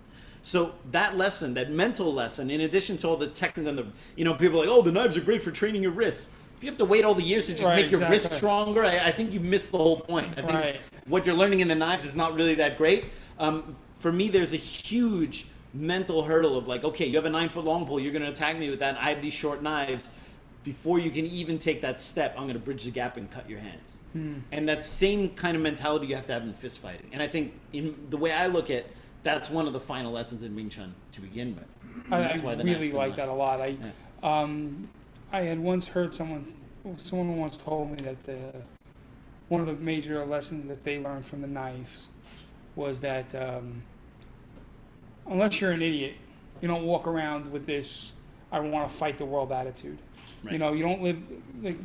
So that lesson, that mental lesson, in addition to all the technical, and the, you know, people are like, oh, the knives are great for training your wrists. if you have to wait all the years to just make your wrist stronger, I think you miss the whole point. I think what you're learning in the knives is not really that great. For me, there's a huge mental hurdle of like, okay, you have a 9-foot long pole, you're going to attack me with that, and I have these short knives. Before you can even take that step, I'm going to bridge the gap and cut your hands. And that same kind of mentality you have to have in fist fighting. And I think in the way I look at, that's one of the final lessons in Wing Chun to begin with. That's why the really like that a lot. I had once heard someone once told me that one of the major lessons that they learned from the knives was that unless you're an idiot, you don't walk around with this "I want to fight the world" attitude. Right. You know, you don't live like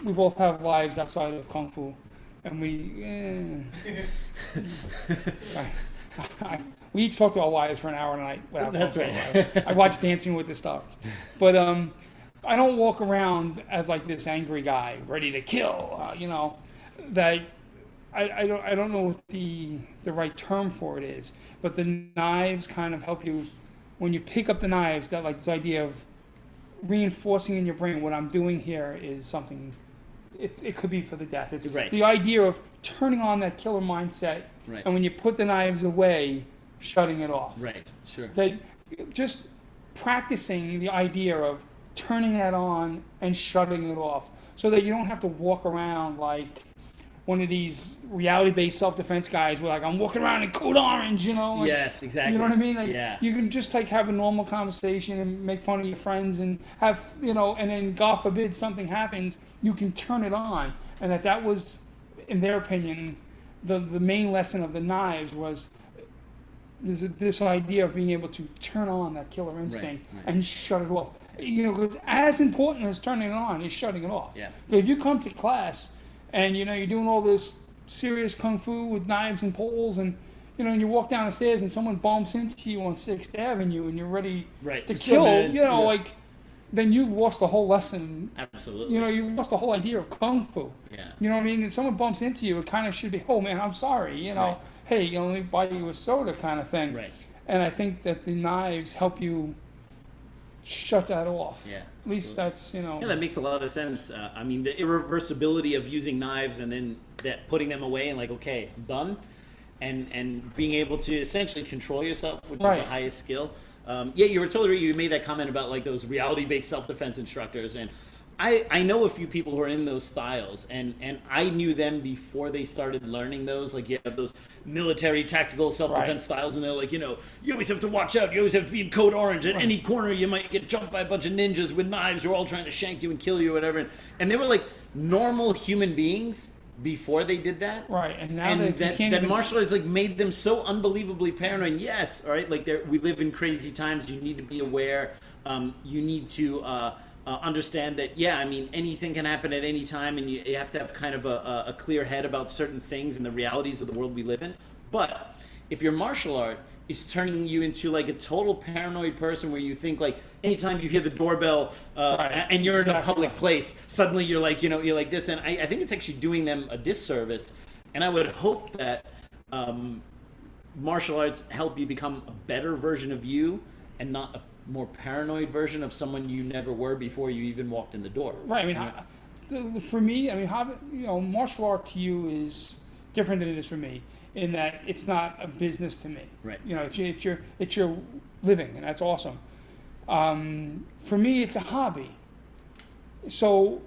we both have lives outside of Kung Fu, and we each talk to our wives for an hour a night. That's right. I watch Dancing with the Stars, but I don't walk around as like this angry guy ready to kill. You know, that I don't know what the right term for it is, but the knives kind of help you when you pick up the knives. That like this idea of reinforcing in your brain what I'm doing here is something. It could be for the death. It's the idea of turning on that killer mindset, and when you put the knives away, shutting it off. Right. Sure. That just practicing the idea of turning that on and shutting it off, so that you don't have to walk around like one of these reality-based self-defense guys where like I'm walking around in code orange, you know? Like, yes, exactly. You know what I mean? Like, you can just like have a normal conversation and make fun of your friends and have, you know, and then God forbid something happens, you can turn it on. And that was, in their opinion, the main lesson of the knives was this idea of being able to turn on that killer instinct and shut it off. You know, because as important as turning it on is shutting it off. Yeah. If you come to class and, you know, you're doing all this serious kung fu with knives and poles and, you know, and you walk down the stairs and someone bumps into you on 6th Avenue and you're ready to kill, you know, like, then you've lost the whole lesson. Absolutely. You know, you've lost the whole idea of kung fu. Yeah. You know what I mean? And someone bumps into you, it kind of should be, oh, man, I'm sorry, you know. Hey, you know, let me buy you a soda kind of thing. Right. And I think that the knives help you shut that off. Yeah. At least that's, you know. Yeah, that makes a lot of sense. I mean, the irreversibility of using knives and then putting them away and like, okay, I'm done. And being able to essentially control yourself, which is the highest skill. Yeah, you were totally right. You made that comment about like those reality-based self-defense instructors. And I know a few people who are in those styles, and I knew them before they started learning those. Like, you have those military tactical self-defense styles, and they're like, you know, you always have to watch out. You always have to be in code orange. At any corner, you might get jumped by a bunch of ninjas with knives who are all trying to shank you and kill you or whatever. And they were like normal human beings before they did that. Right, and now that martial arts like made them so unbelievably paranoid. And yes, all right, like we live in crazy times. You need to be aware. You need to understand that, yeah, I mean, anything can happen at any time, and you have to have kind of a clear head about certain things and the realities of the world we live in. But if your martial art is turning you into like a total paranoid person where you think like anytime you hear the doorbell and you're in a public place, suddenly you're like, you know, you're like this. And I think it's actually doing them a disservice. And I would hope that martial arts help you become a better version of you and not a more paranoid version of someone you never were before you even walked in the door. Right. I mean, for me, I mean, you know, martial art to you is different than it is for me, in that it's not a business to me. Right. You know, it's your living, and that's awesome. For me, it's a hobby. So,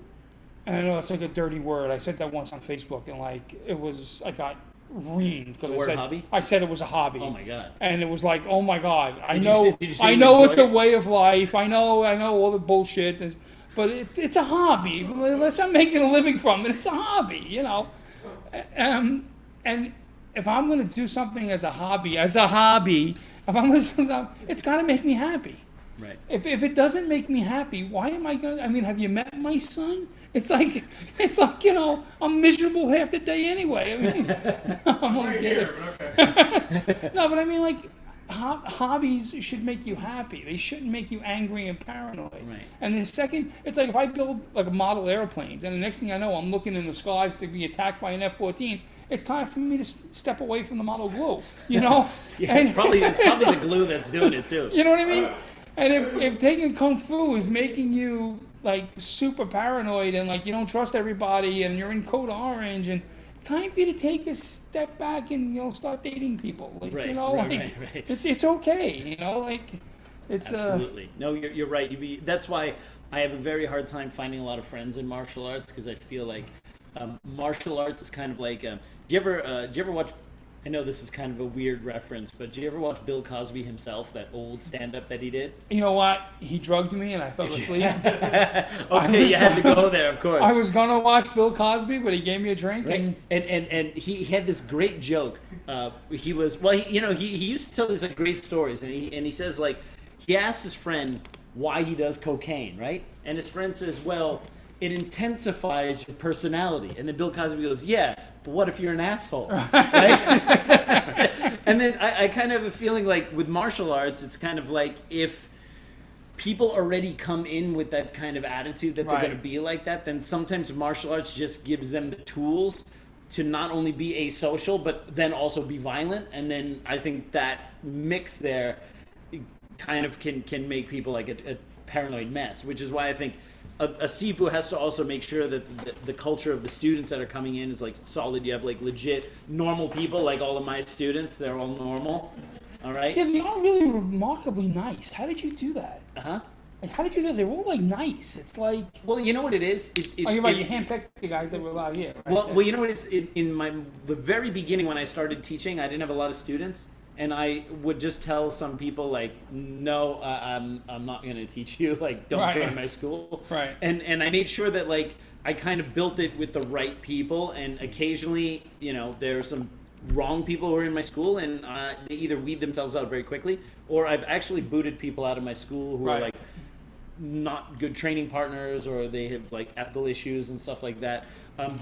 and I know it's like a dirty word. I said that once on Facebook, and like I got reamed because I said it was a hobby. Oh my god! And it was like, oh my god! I did know it's a way of life. I know all the bullshit. But it's a hobby. Unless I'm making a living from it, it's a hobby. You know, and if I'm going to do something as a hobby, if I'm going to do something, it's got to make me happy. Right. If it doesn't make me happy, why am I going? I mean, have you met my son? It's like you know, I'm miserable half the day anyway. I mean, I'm only kidding. No, but I mean, like, hobbies should make you happy. They shouldn't make you angry and paranoid. Right. And the second, it's like if I build like a model airplanes, and the next thing I know, I'm looking in the sky to be attacked by an F-14. It's time for me to step away from the model glue. You know. Yeah, it's probably the glue that's doing it too. You know what I mean? And if taking kung fu is making you like super paranoid and like you don't trust everybody and you're in code orange and it's time for you to take a step back and start dating people. Like Right, right. It's okay. Like it's absolutely. No, you're right. That's why I have a very hard time finding a lot of friends in martial arts because I feel like martial arts is kind of like. Do you ever watch? I know this is kind of a weird reference, but did you ever watch Bill Cosby himself, that old stand-up that he did? You know what? He drugged me and I fell asleep. Okay, you had to go there, of course. I was going to watch Bill Cosby, but he gave me a drink. Right. And he had this great joke. He used to tell these like great stories, and he says like, he asked his friend why he does cocaine, right? And his friend says, well, it intensifies your personality. And then Bill Cosby goes, yeah, but what if you're an asshole? Right? And then I kind of have a feeling like with martial arts, it's kind of like if people already come in with that kind of attitude that they're going to be like that, then sometimes martial arts just gives them the tools to not only be asocial, but then also be violent. And then I think that mix there kind of can make people like a paranoid mess, which is why I think a Sifu has to also make sure that the culture of the students that are coming in is like solid. You have like legit normal people, like all of my students, they're all normal. All right? Yeah, they are really remarkably nice. How did you do that? Uh-huh. Like, how did you do that? They're all like nice. It's like... Well, you know what it is? You're right, you handpicked the guys that were allowed here, right? Well, you know what it is? In the very beginning when I started teaching, I didn't have a lot of students. And I would just tell some people like, no, I'm not going to teach you. Like, don't join my school. Right. And I made sure that like I kind of built it with the right people. And occasionally, there are some wrong people who are in my school, and they either weed themselves out very quickly, or I've actually booted people out of my school who are like not good training partners, or they have like ethical issues and stuff like that.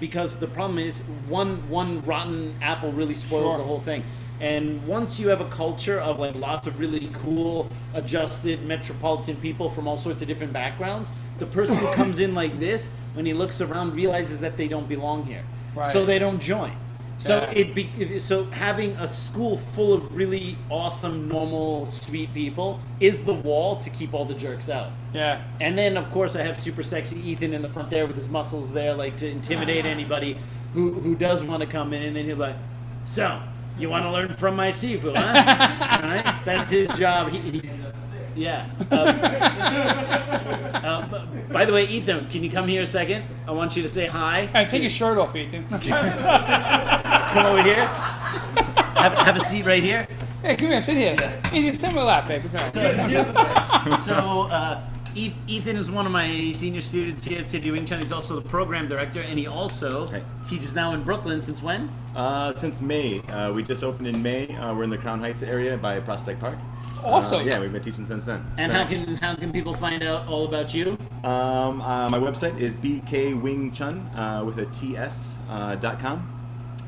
Because the problem is one rotten apple really spoils the whole thing. And once you have a culture of like lots of really cool, adjusted, metropolitan people from all sorts of different backgrounds, the person who comes in like this, when he looks around, realizes that they don't belong here. Right. So they don't join. So so having a school full of really awesome, normal, sweet people is the wall to keep all the jerks out. Yeah. And then, of course, I have super sexy Ethan in the front there with his muscles there, like to intimidate anybody who does want to come in. And then he'll be like, so, you want to learn from my Sifu, huh? All right? That's his job. Yeah. By the way, Ethan, can you come here a second? I want you to say hi. Hey, take your shirt off, Ethan. Come over here. Have a seat right here. Hey, come here, sit here. Ethan, stand in my lap, babe. It's all right. So, Ethan is one of my senior students here at City Wing Chun. He's also the program director, and he also teaches now in Brooklyn. Since when? Since May. We just opened in May. We're in the Crown Heights area by Prospect Park. Awesome. Yeah, we've been teaching since then. And how can people find out all about you? My website is bkwingchun with a ts.com.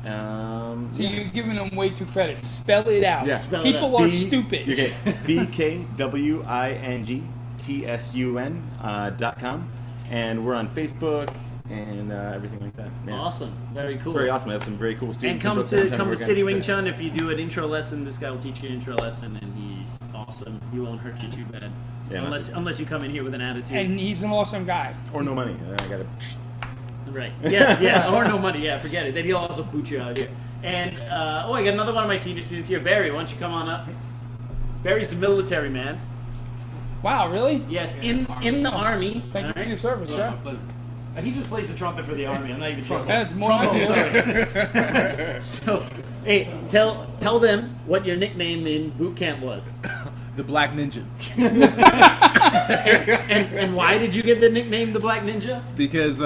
So you're giving them way too credit. Spell it out. Yeah. People are stupid. Okay, bkwingtsun.com, and we're on Facebook and everything like that. Yeah. Awesome, very cool. It's very awesome. I have some very cool students. And come to City Wing Chun. If you do an intro lesson, this guy will teach you an intro lesson, and he's awesome. He won't hurt you too bad, unless you come in here with an attitude. And he's an awesome guy. Or no money. I got to. Right. Yes. Yeah. Or no money. Yeah. Forget it. Then he'll also boot you out here. And I got another one of my senior students here, Barry. Why don't you come on up? Barry's the military man. Wow. Really? Yes. In the army. Thank you for your service, sir. He just plays the trumpet for the army. I'm not even sure. That's more Sorry. So, hey, tell them what your nickname in boot camp was. The Black Ninja. and why did you get the nickname the Black Ninja? Because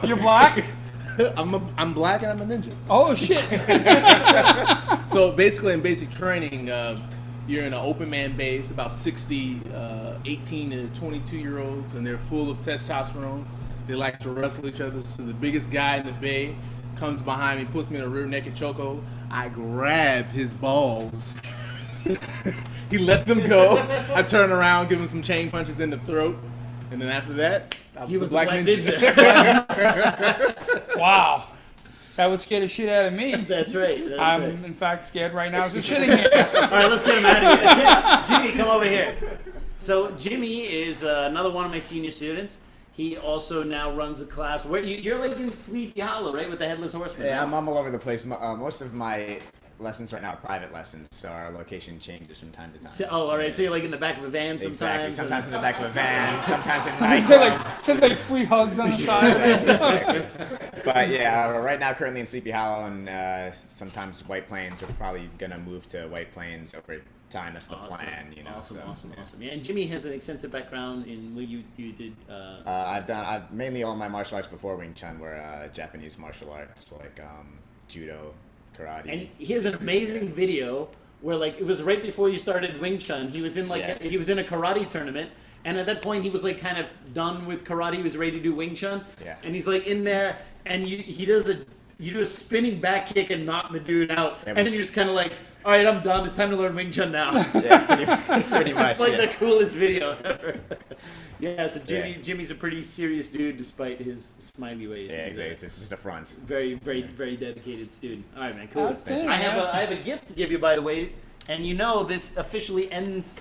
you're black? I'm black and I'm a ninja. Oh shit. So basically in basic training, you're in an open man base, about 60 18 to 22-year-olds, and they're full of testosterone. They like to wrestle each other. So the biggest guy in the bay comes behind me, puts me in a rear naked chokehold. I grab his balls. He lets them go. I turn around, give him some chain punches in the throat, and then after that, I was the Black Ninja. Wow. That would scare the shit out of me. That's right. I'm in fact scared right now. So sitting here. All right, let's get him out of here. Jimmy, come over here. So Jimmy is another one of my senior students. He also now runs a class where you're like in Sleepy Hollow, right, with the Headless Horseman. Yeah, right? I'm all over the place. Most of my lessons right now are private lessons, so our location changes from time to time. So, all right. So you're like in the back of a van sometimes. Exactly. Sometimes in the back of a van, sometimes in He said nightclubs. like free hugs on the side. But yeah, right now currently in Sleepy Hollow and sometimes White Plains. We're probably gonna move to White Plains over time. That's the plan, you know. Awesome, so, awesome, yeah. awesome. Yeah, and Jimmy has an extensive background in what you did. I've mainly all my martial arts before Wing Chun were Japanese martial arts like judo, karate. And he has an amazing video where, like, it was right before you started Wing Chun. He was in Yes. he was in a karate tournament, and at that point he was like kind of done with karate. He was ready to do Wing Chun. Yeah. And he's like in there, and you do a spinning back kick and knock the dude out, Yeah, and then you're just kind of like, all right, I'm done. It's time to learn Wing Chun now. Yeah, pretty much. It's like yeah. the coolest video ever. Yeah, so Yeah. Jimmy's a pretty serious dude despite his smiley ways. Yeah, He's exactly. It's just a front. very, very dedicated student. All right, man, cool. Outstanding. I have a gift to give you, by the way, and you know this officially ends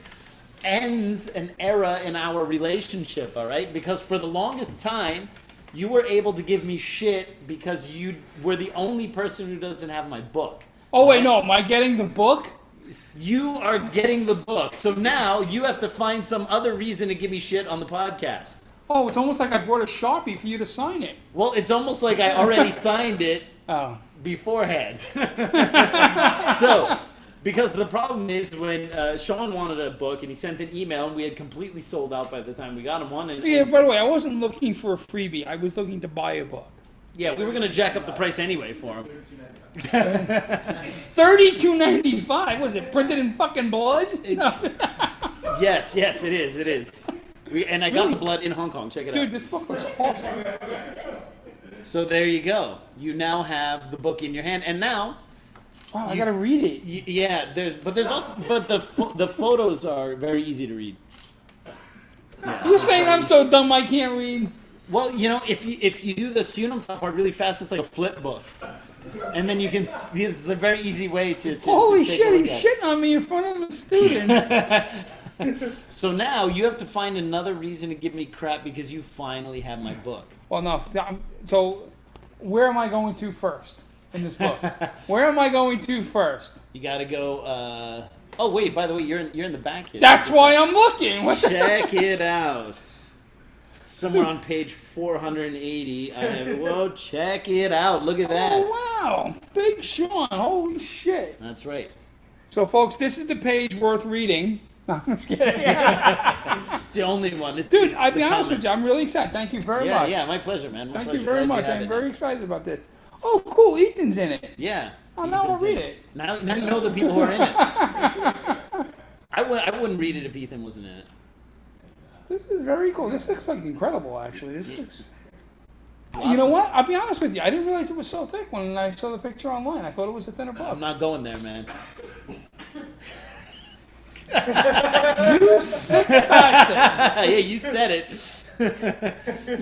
an era in our relationship. All right, because for the longest time, you were able to give me shit because you were the only person who doesn't have my book. Oh wait, no, am I getting the book? You are getting the book, so now you have to find some other reason to give me shit on the podcast. Oh, it's almost like I brought a Sharpie for you to sign it. Well, it's almost like I already signed it Oh. beforehand. So, because the problem is when Sean wanted a book and he sent an email and we had completely sold out by the time we got him one. And, Yeah, by the way, I wasn't looking for a freebie. I was looking to buy a book. yeah, we were going to jack up the price anyway for him. $32.95. Was it printed in fucking blood? No. Yes, it is. And I got the blood in Hong Kong. Check it Dude, out. this book looks awesome. So there you go. You now have the book in your hand. And now, Wow, I gotta read it. yeah, but the photos are very easy to read. You're saying I'm so dumb I can't read? Well, you know, if you do the Sunum top part really fast, it's like a flip book, and then you can. It's a very easy way to Holy to take a shit, look he's at it. shitting on me in front of the students. So now you have to find another reason to give me crap because you finally have my book. Well, no. So, where am I going to first in this book? Where am I going to first? You got to go. Oh wait, by the way, you're in the back here. That's why I'm looking. What the- Check it out. Somewhere on page 480, I have. Whoa, check it out. Look at that. Oh, wow. Big Sean. Holy shit. That's right. So, folks, this is the page worth reading. No, I'm just kidding. It's the only one. It's Dude, the- I'll the be honest with comments. you. I'm really excited. Thank you very much. Yeah, my pleasure, man. My Thank pleasure. you very Glad much. have I'm it very now. excited about this. Oh, cool. Ethan's in it. Yeah. Oh, now I'll Ethan's read in it. Now you know the people who are in it. I wouldn't read it if Ethan wasn't in it. This is very cool. This looks like incredible, actually. This looks. Lots You know of- what? I'll be honest with you. I didn't realize it was so thick when I saw the picture online. I thought it was a thinner book. I'm not going there, man. You sick bastard! Yeah, you said it.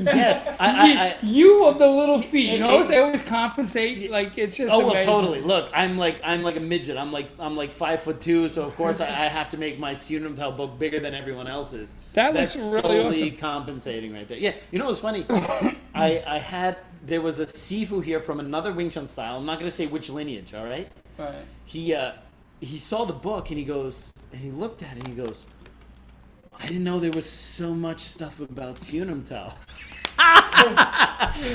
Yes, You of the little feet. You notice they always compensate. Like it's just. Oh well, amazing. totally. Look, I'm like a midget. I'm like 5'2", so of course I have to make my Sunum Tao book bigger than everyone else's. That looks That's really solely awesome. compensating right there. Yeah, you know what's funny? There was a Sifu here from another Wing Chun style. I'm not gonna say which lineage. All right. Right. He saw the book and he looked at it and he goes, I didn't know there was so much stuff about Sunum Tao.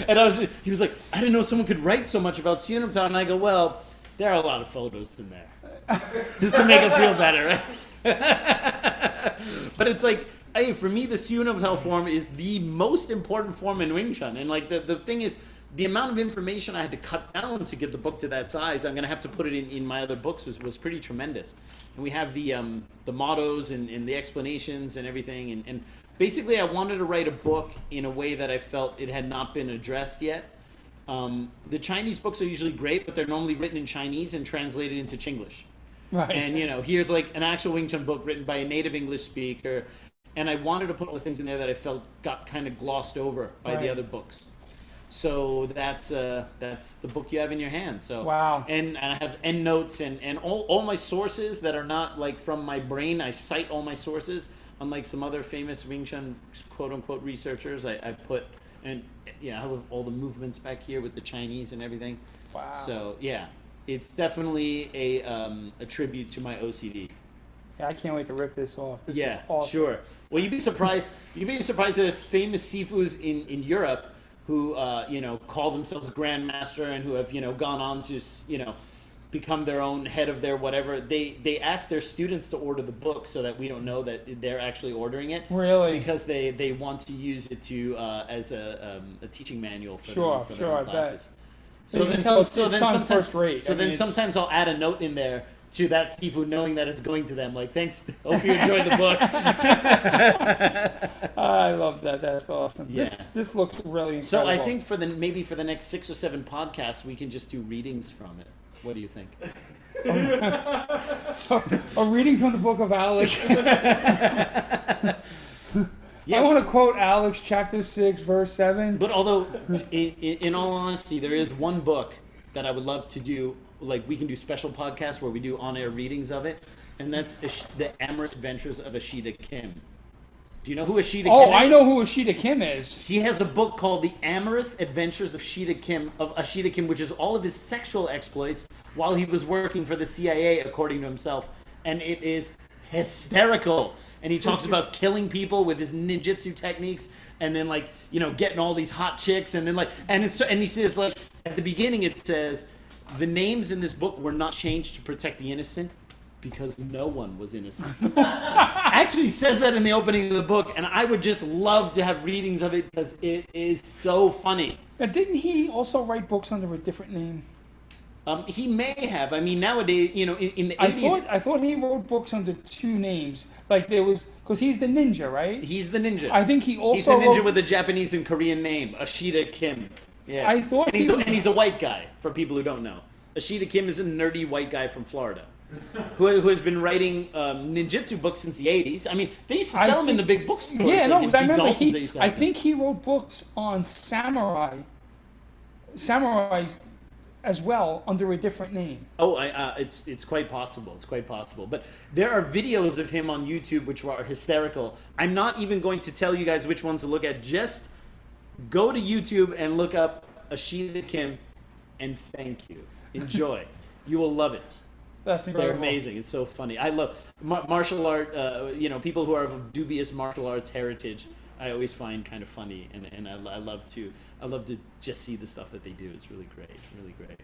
And he was like, I didn't know someone could write so much about Sunum Tao. And I go, well, there are a lot of photos in there. Just to make it feel better, right? But it's like, hey, for me, the Sunum Tao form is the most important form in Wing Chun. And like the thing is, the amount of information I had to cut down to get the book to that size, I'm going to have to put it in my other books, was pretty tremendous. And we have the mottos and the explanations and everything. And basically, I wanted to write a book in a way that I felt it had not been addressed yet. The Chinese books are usually great, but they're normally written in Chinese and translated into Chinglish. Right. And, you know, here's like an actual Wing Chun book written by a native English speaker. And I wanted to put all the things in there that I felt got kind of glossed over by the Right. other books. So that's the book you have in your hand. So Wow. and I have endnotes and all my sources that are not like from my brain. I cite all my sources. unlike some other famous Wing Chun quote unquote researchers, I put, and yeah, I have all the movements back here with the Chinese and everything. Wow. So yeah, it's definitely a tribute to my OCD. Yeah, I can't wait to rip this off. This Yeah, is awesome. sure. Well, you'd be surprised. You'd be surprised at famous sifus in Europe who call themselves grandmaster and who have gone on to become their own head of their whatever. They ask their students to order the book so that we don't know that they're actually ordering it. Really? Because they want to use it to as a teaching manual for their I own bet. classes. So you can tell it's done sometimes first rate. So I mean, then sometimes I'll add a note in there to that seafood, knowing that it's going to them. Like, thanks. Hope you enjoyed the book. I love that. That's awesome. Yeah. This looks really incredible. So I think for the next 6 or 7 podcasts, we can just do readings from it. What do you think? a reading from the book of Alex. Yeah. I want to quote Alex, chapter 6, verse 7. But although, in all honesty, there is one book that I would love to do. Like, we can do special podcasts where we do on-air readings of it, and that's The Amorous Adventures of Ashita Kim. Do you know who Ashita Kim is? Oh, I know who Ashita Kim is. He has a book called The Amorous Adventures of Ashita Kim, which is all of his sexual exploits while he was working for the CIA, according to himself, and it is hysterical. And he talks about killing people with his ninjutsu techniques, and then getting all these hot chicks, and then and he says at the beginning it says the names in this book were not changed to protect the innocent because no one was innocent. Actually says that in the opening of the book, and I would just love to have readings of it because it is so funny. Now, didn't he also write books under a different name? He may have. I mean, nowadays, in the 80s... I thought he wrote books under 2 names. Like there was... Because he's the ninja, right? He's the ninja. I think he also He's the ninja wrote, with a Japanese and Korean name, Ashita Kim. Yes. I thought and he's a white guy, for people who don't know. Ashita Kim is a nerdy white guy from Florida who has been writing ninjutsu books since the 80s. I mean, they used to sell them in the big bookstores. Yeah, no, because I remember I think think he wrote books on samurai as well under a different name. Oh, it's quite possible. It's quite possible. But there are videos of him on YouTube which are hysterical. I'm not even going to tell you guys which ones to look at. Just go to YouTube and look up Ashita Kim, and thank you. Enjoy. You will love it. That's incredible. They're amazing. It's so funny. I love martial art. People who are of dubious martial arts heritage. I always find kind of funny, and I love to just see the stuff that they do. It's really great, really great.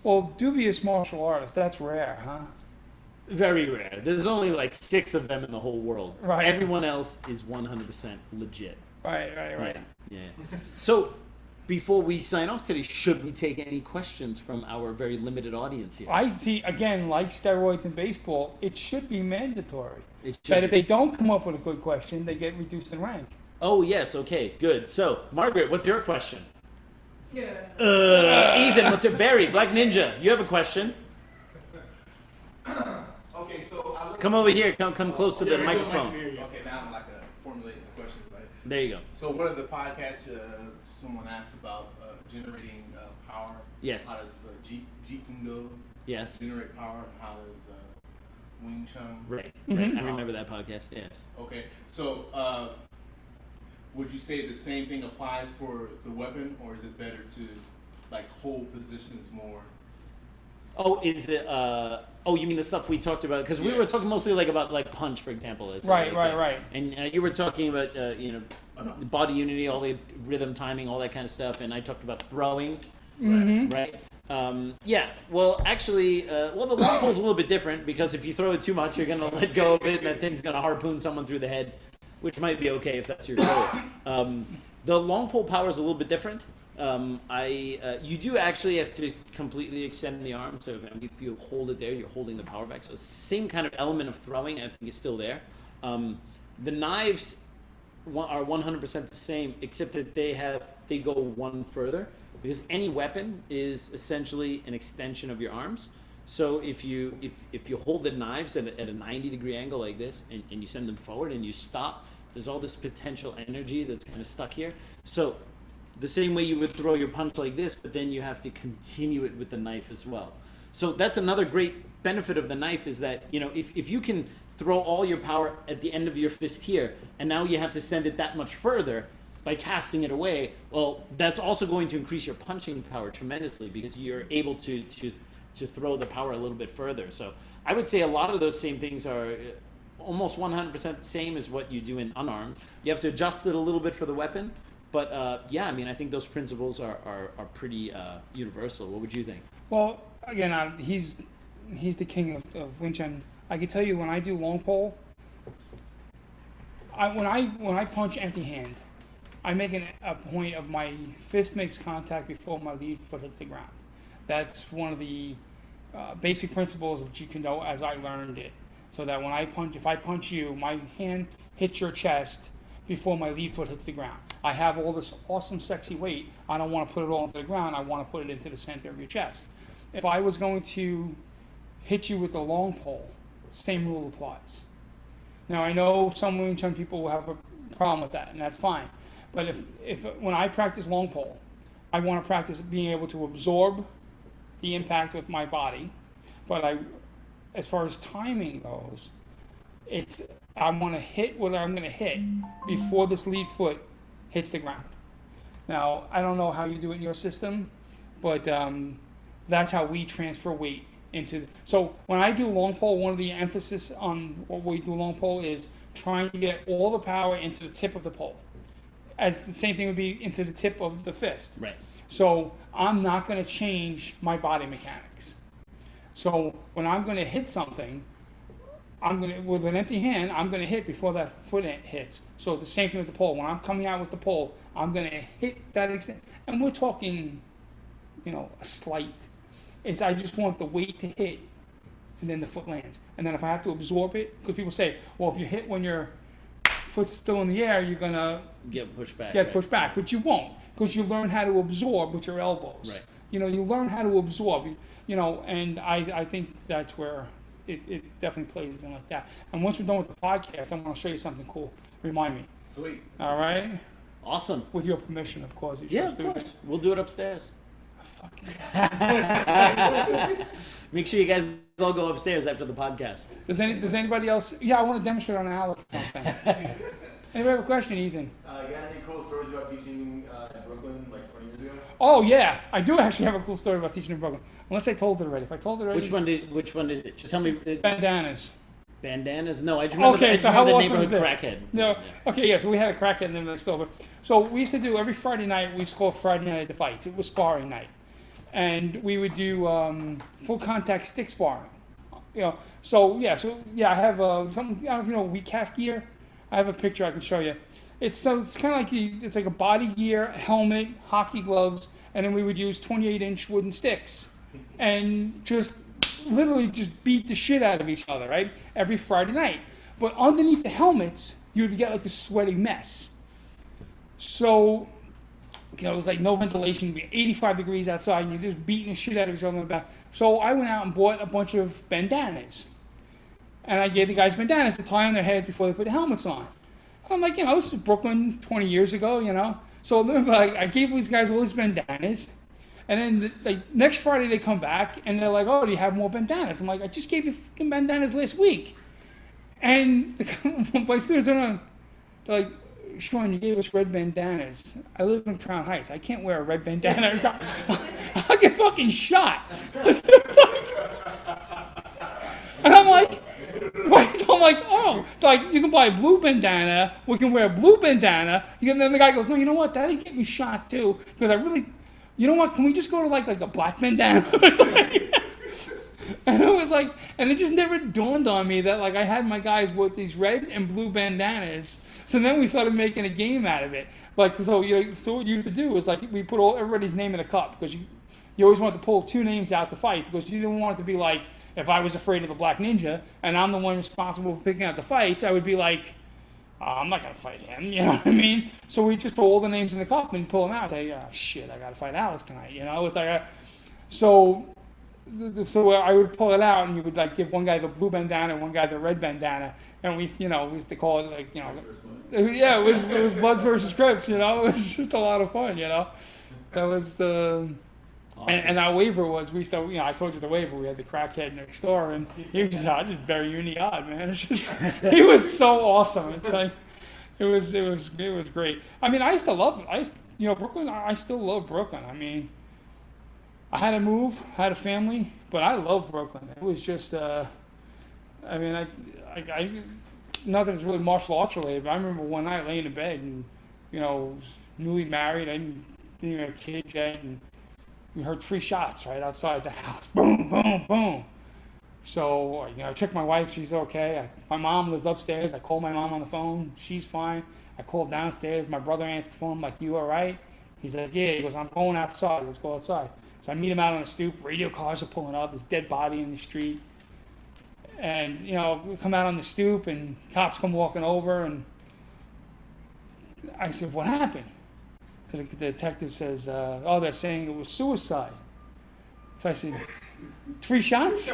Well, dubious martial artists, that's rare, huh? Very rare. There's only 6 of them in the whole world. Right. Everyone else is 100% legit. Right. Yeah. So, before we sign off today, should we take any questions from our very limited audience here? I see, again, like steroids in baseball, it should be mandatory. It should That be. if they don't come up with a good question, they get reduced in rank. Oh, yes. Okay, good. So, Margaret, what's your question? Yeah. Ethan, what's your Barry, Black Ninja, you have a question. Okay, so Come over here. Come close to the microphone. Okay, now I'm formulating the question. Right? There you go. So one of the podcasts, someone asked about generating power. Yes. How does Jeet Kune Do Yes. generate power? And how does Wing Chun? Right. Mm-hmm. I remember that podcast. Yes. Okay, so would you say the same thing applies for the weapon, or is it better to hold positions more? Oh, is it? Oh, you mean the stuff we talked about? Because we were talking mostly about punch, for example. It's Right. And you were talking about body unity, all the rhythm, timing, all that kind of stuff. And I talked about throwing. Mm-hmm. Right. Yeah. Well, actually, the long pull is a little bit different because if you throw it too much, you're gonna let go of it, and that thing's gonna harpoon someone through the head, which might be okay if that's your goal. The long pull power is a little bit different. You do actually have to completely extend the arm. So if you hold it there, you're holding the power back. So it's the same kind of element of throwing, I think, is still there. The knives are 100% the same, except that they go one further, because any weapon is essentially an extension of your arms. So if you hold the knives at a 90-degree angle like this, and you send them forward and you stop, there's all this potential energy that's kind of stuck here. So the same way you would throw your punch like this, but then you have to continue it with the knife as well. So that's another great benefit of the knife, is that if you can throw all your power at the end of your fist here, and now you have to send it that much further by casting it away. Well, that's also going to increase your punching power tremendously because you're able to throw the power a little bit further. So I would say a lot of those same things are almost 100% the same as what you do in unarmed. You have to adjust it a little bit for the weapon, but yeah, I mean, I think those principles are pretty universal. What would you think? Well, again, he's the king of Wing Chun. I can tell you when I do long pole, when I punch empty hand, I make a point of my fist makes contact before my lead foot hits the ground. That's one of the basic principles of Jeet Kune Do as I learned it. So that when if I punch you, my hand hits your chest before my lead foot hits the ground. I have all this awesome, sexy weight. I don't want to put it all into the ground. I want to put it into the center of your chest. If I was going to hit you with the long pole, same rule applies. Now, I know some Wing Chun people will have a problem with that, and that's fine. But if when I practice long pole, I want to practice being able to absorb the impact with my body. But as far as timing goes, I want to hit what I'm going to hit before this lead foot hits the ground. Now, I don't know how you do it in your system, but that's how we transfer weight into. So when I do long pole, one of the emphasis on what we do long pole is trying to get all the power into the tip of the pole. As the same thing would be into the tip of the fist. Right. So I'm not going to change my body mechanics. So when I'm going to hit something, with an empty hand, I'm going to hit before that foot hits. So the same thing with the pole. When I'm coming out with the pole, I'm going to hit that extent. And we're talking, a slight. I just want the weight to hit, and then the foot lands. And then if I have to absorb it, because people say, well, if you hit when your foot's still in the air, you're going to Get pushed back. Pushed back, but you won't, because you learn how to absorb with your elbows. Right. You learn how to absorb, and I think that's where it definitely plays in like that. And once we're done with the podcast, I'm going to show you something cool. Remind me. Sweet. All right? Awesome. With your permission, of course. Yeah, of course. We'll do it upstairs. Fucking. Make sure you guys all go upstairs after the podcast. Does anybody else? Yeah, I want to demonstrate on Alex something. Anybody have a question, Ethan? You got any cool stories about teaching in Brooklyn like 20 years ago? Oh yeah, I do actually have a cool story about teaching in Brooklyn. Unless I told it already. If I told it already. Which one is it? Just tell me. Bandanas. Bandanas? No, I just remember, okay, I so remember how the awesome is neighborhood this? crackhead. No, okay, yeah, so we had a crackhead in the store. So we used to do every Friday night, we used to call it Friday Night at the Fights. It was sparring night. And we would do full contact stick sparring. So I have something, I don't know if you know weak half gear. I have a picture I can show you. It's kind of like it's like a body gear, helmet, hockey gloves, and then we would use 28-inch wooden sticks and just literally just beat the shit out of each other, right? Every Friday night. But underneath the helmets, you would get like this sweaty mess. So, it was like no ventilation, it'd be 85 degrees outside, and you're just beating the shit out of each other in the back. So I went out and bought a bunch of bandanas. And I gave the guys bandanas to tie on their heads before they put the helmets on. And I'm like, this is Brooklyn 20 years ago, So I gave these guys all these bandanas. And then next Friday they come back and they're like, oh, do you have more bandanas? I'm like, I just gave you fucking bandanas last week. And my students are on, they're like, Sean, you gave us red bandanas. I live in Crown Heights. I can't wear a red bandana. I'll get fucking shot. And I'm like, oh, you can buy a blue bandana. We can wear a blue bandana. And then the guy goes, no, you know what? That'll get me shot too. Because I really, you know what? Can we just go to like a black bandana? And it was like, and it just never dawned on me that I had my guys with these red and blue bandanas. So then we started making a game out of it. So what you used to do is we put everybody's name in a cup because you always want to pull two names out to fight because you didn't want it to be like, if I was afraid of the Black Ninja and I'm the one responsible for picking out the fights, I would be like, I'm not going to fight him, you know what I mean? So we just put all the names in the cup and pull them out. Say, shit, I got to fight Alex tonight, It's like, so I would pull it out and you would give one guy the blue bandana and one guy the red bandana. And we used to call it yeah, it was Bloods versus Crips, It was just a lot of fun, That was, Awesome. And our waiver was, we still, I told you the waiver, we had the crackhead next door, and he was just, I just bury you in the yard, man. It's just, he was so awesome. It's like, it was great. I mean, Brooklyn, I still love Brooklyn. I mean, I had to move, had a family, but I love Brooklyn. It was just, I not that it's really martial arts related, but I remember one night laying in bed and, was newly married, I didn't even have kids yet, and we heard 3 shots right outside the house. Boom, boom, boom. So, I checked my wife, she's okay. My mom lived upstairs. I called my mom on the phone. She's fine. I called downstairs. My brother answered the phone. I'm like, you all right? He's like, yeah. He goes, I'm going outside. Let's go outside. So I meet him out on the stoop. Radio cars are pulling up. There's a dead body in the street. And, we come out on the stoop, and cops come walking over. And I said, what happened? So the detective says, they're saying it was suicide. So I said, 3 shots?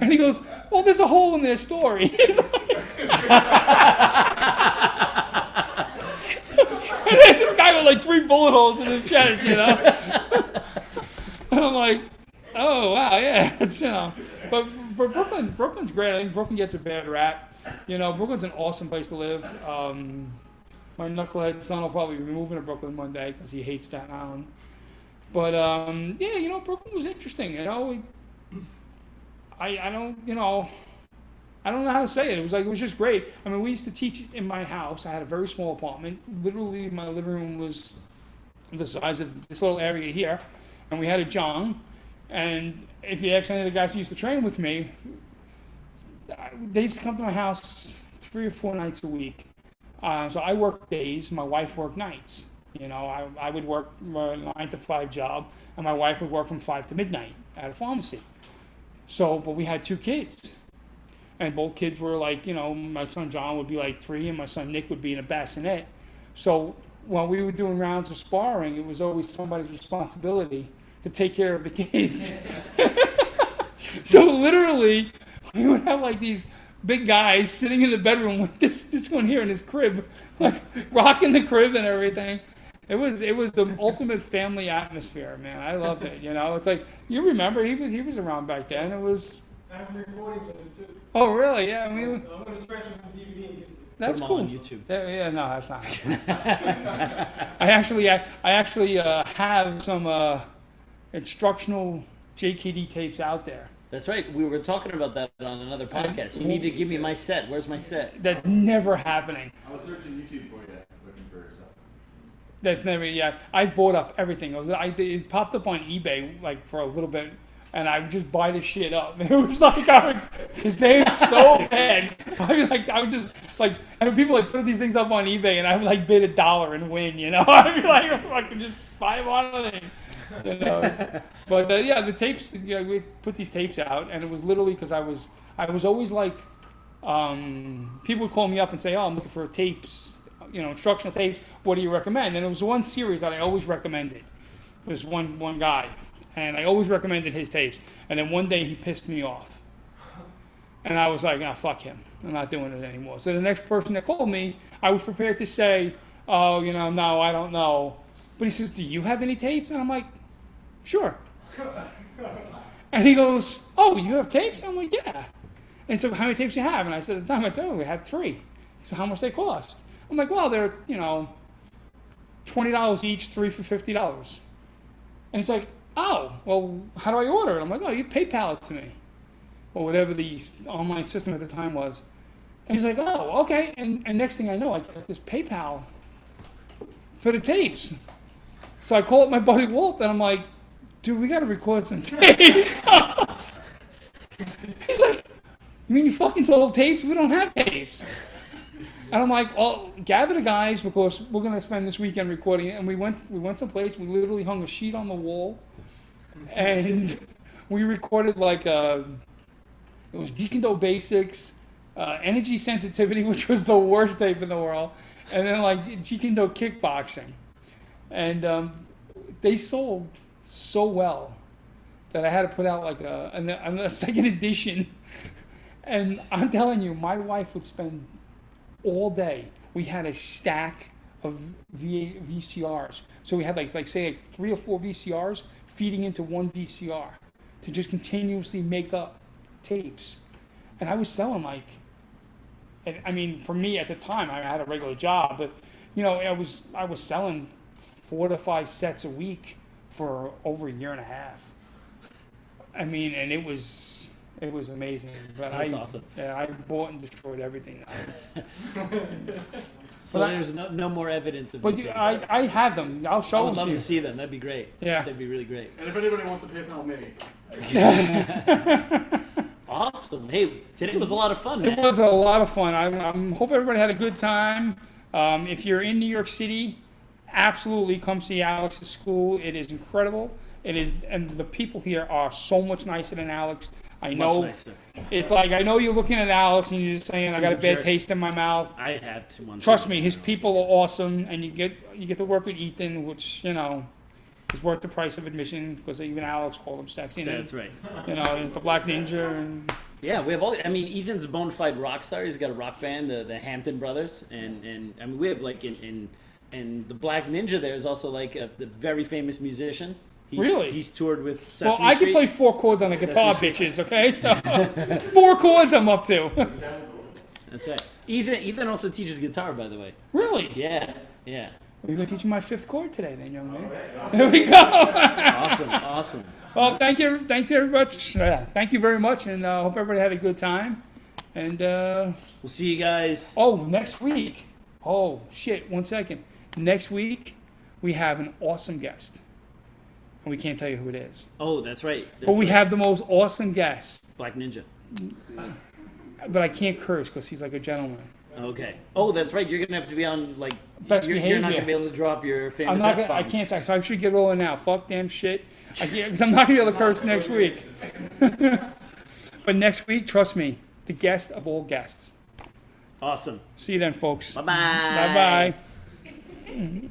And he goes, well, there's a hole in their story. He's like, and there's this guy with like 3 bullet holes in his chest, And I'm like, oh, wow, yeah. It's, But Brooklyn's great. I think Brooklyn gets a bad rap. Brooklyn's an awesome place to live. My knucklehead son will probably be moving to Brooklyn one day because he hates Staten Island. But Brooklyn was interesting. I don't know how to say it. It was just great. I mean, we used to teach in my house. I had a very small apartment. Literally, my living room was the size of this little area here, and we had a John. And if you ask any of the guys who used to train with me, they used to come to my house 3 or 4 nights a week. So I worked days, my wife worked nights. I would work a 9 to 5 job, and my wife would work from 5 to midnight at a pharmacy. So, but we had 2 kids. And both kids were like, my son John would be like 3, and my son Nick would be in a bassinet. So while we were doing rounds of sparring, it was always somebody's responsibility to take care of the kids. So literally, we would have like these big guys sitting in the bedroom with this one here in his crib, like rocking the crib and everything. It was the ultimate family atmosphere, man. I loved it. It's like, you remember he was around back then. It was. I have recordings of it too. Oh really? Yeah. I mean, I'm going to transfer from DVD and get it. That's Put them cool. all on YouTube. Yeah, no, that's not. I actually have some instructional JKD tapes out there. That's right. We were talking about that on another podcast. You need to give me my set. Where's my set? That's never happening. I was searching YouTube for you, looking for stuff. That's never. Yeah, I bought up everything. It popped up on eBay like for a little bit, and I would just buy the shit up. It was like his name's so bad. I would just like, and people like put these things up on eBay, and I would like bid $1 and win. I'd be like, I could just buy one thing. But the tapes. We put these tapes out, and it was literally because I was always like, people would call me up and say, "Oh, I'm looking for tapes, instructional tapes. What do you recommend?" And it was one series that I always recommended. It was one guy, and I always recommended his tapes. And then one day he pissed me off, and I was like, "Ah, fuck him. I'm not doing it anymore." So the next person that called me, I was prepared to say, "Oh, no, I don't know." But he says, "Do you have any tapes?" And I'm like, "Sure." And he goes, "Oh, you have tapes?" I'm like, "Yeah." And so, "How many tapes do you have?" And I said at the time, I said, "Oh, we have 3. So how much they cost?" I'm like, "Well, they're, $20 each, 3 for $50. And he's like, "Oh, well, how do I order it?" I'm like, "Oh, you PayPal it to me." Or whatever the online system at the time was. And he's like, "Oh, okay." And next thing I know, I got this PayPal for the tapes. So I call up my buddy Walt, and I'm like, "Dude, we got to record some tapes." He's like, "You mean you fucking sold tapes? We don't have tapes." And I'm like, "Well, gather the guys because we're going to spend this weekend recording it." And we went someplace. We literally hung a sheet on the wall. And we recorded like, it was Jiu-Jitsu Basics, Energy Sensitivity, which was the worst tape in the world. And then like Jiu-Jitsu Kickboxing. And they sold so well that I had to put out like a second edition. And I'm telling you, my wife would spend all day. We had a stack of VCRs. So we had like 3 or 4 VCRs feeding into one VCR to just continuously make up tapes. And I was selling I mean, for me at the time, I had a regular job, but I was selling 4 to 5 sets a week for over a year and a half. I mean, and it was amazing. But That's awesome. Yeah, I bought and destroyed everything. So there's no more evidence of But these things. I have them. I'll I show would them love to you. to see them. That'd be great. Yeah. That'd be really great. And if anybody wants to PayPal me, Awesome. Hey, today was a lot of fun, It man. was a lot of fun. I hope everybody had a good time. If you're in New York City, absolutely come see Alex's school. It is incredible. It is, and the people here are so much nicer than Alex. I know. Much nicer. It's like I know you're looking at Alex and you're just saying I got a a bad jerk. taste in my mouth. I have to. Trust me, his people are awesome, and you get to work with Ethan, which is worth the price of admission because even Alex called him sexy. That's right. He's the Black Ninja. And Yeah, we have all. I mean, Ethan's a bona fide rock star. He's got a rock band, the Hampton Brothers, and I mean, we have and the Black Ninja there is also the very famous musician. Really? He's toured with Sesame well, I can Street. play 4 chords on the guitar, bitches. Okay, so 4 chords I'm up to. That's right. Ethan also teaches guitar, by the way. Really? Yeah. You're gonna teach me my 5th chord today, then, young man. There we go. Awesome. Well, thanks very much. Thank you very much, and hope everybody had a good time. And We'll see you guys. next week. Oh shit! 1 second. Next week we have an awesome guest, and we can't tell you who it is. Oh, that's right. But we have the most awesome guest. Black Ninja. But I can't curse because he's like a gentleman. Okay. Oh, that's right. You're gonna have to be on Best you're not behavior. gonna be able to drop your famous I'm not. F-bombs. I can't. So I should get rolling now. Fuck damn shit. I can't because I'm not gonna be able to curse next week. But next week, trust me, the guest of all guests. Awesome. See you then, folks. Bye-bye. Bye bye.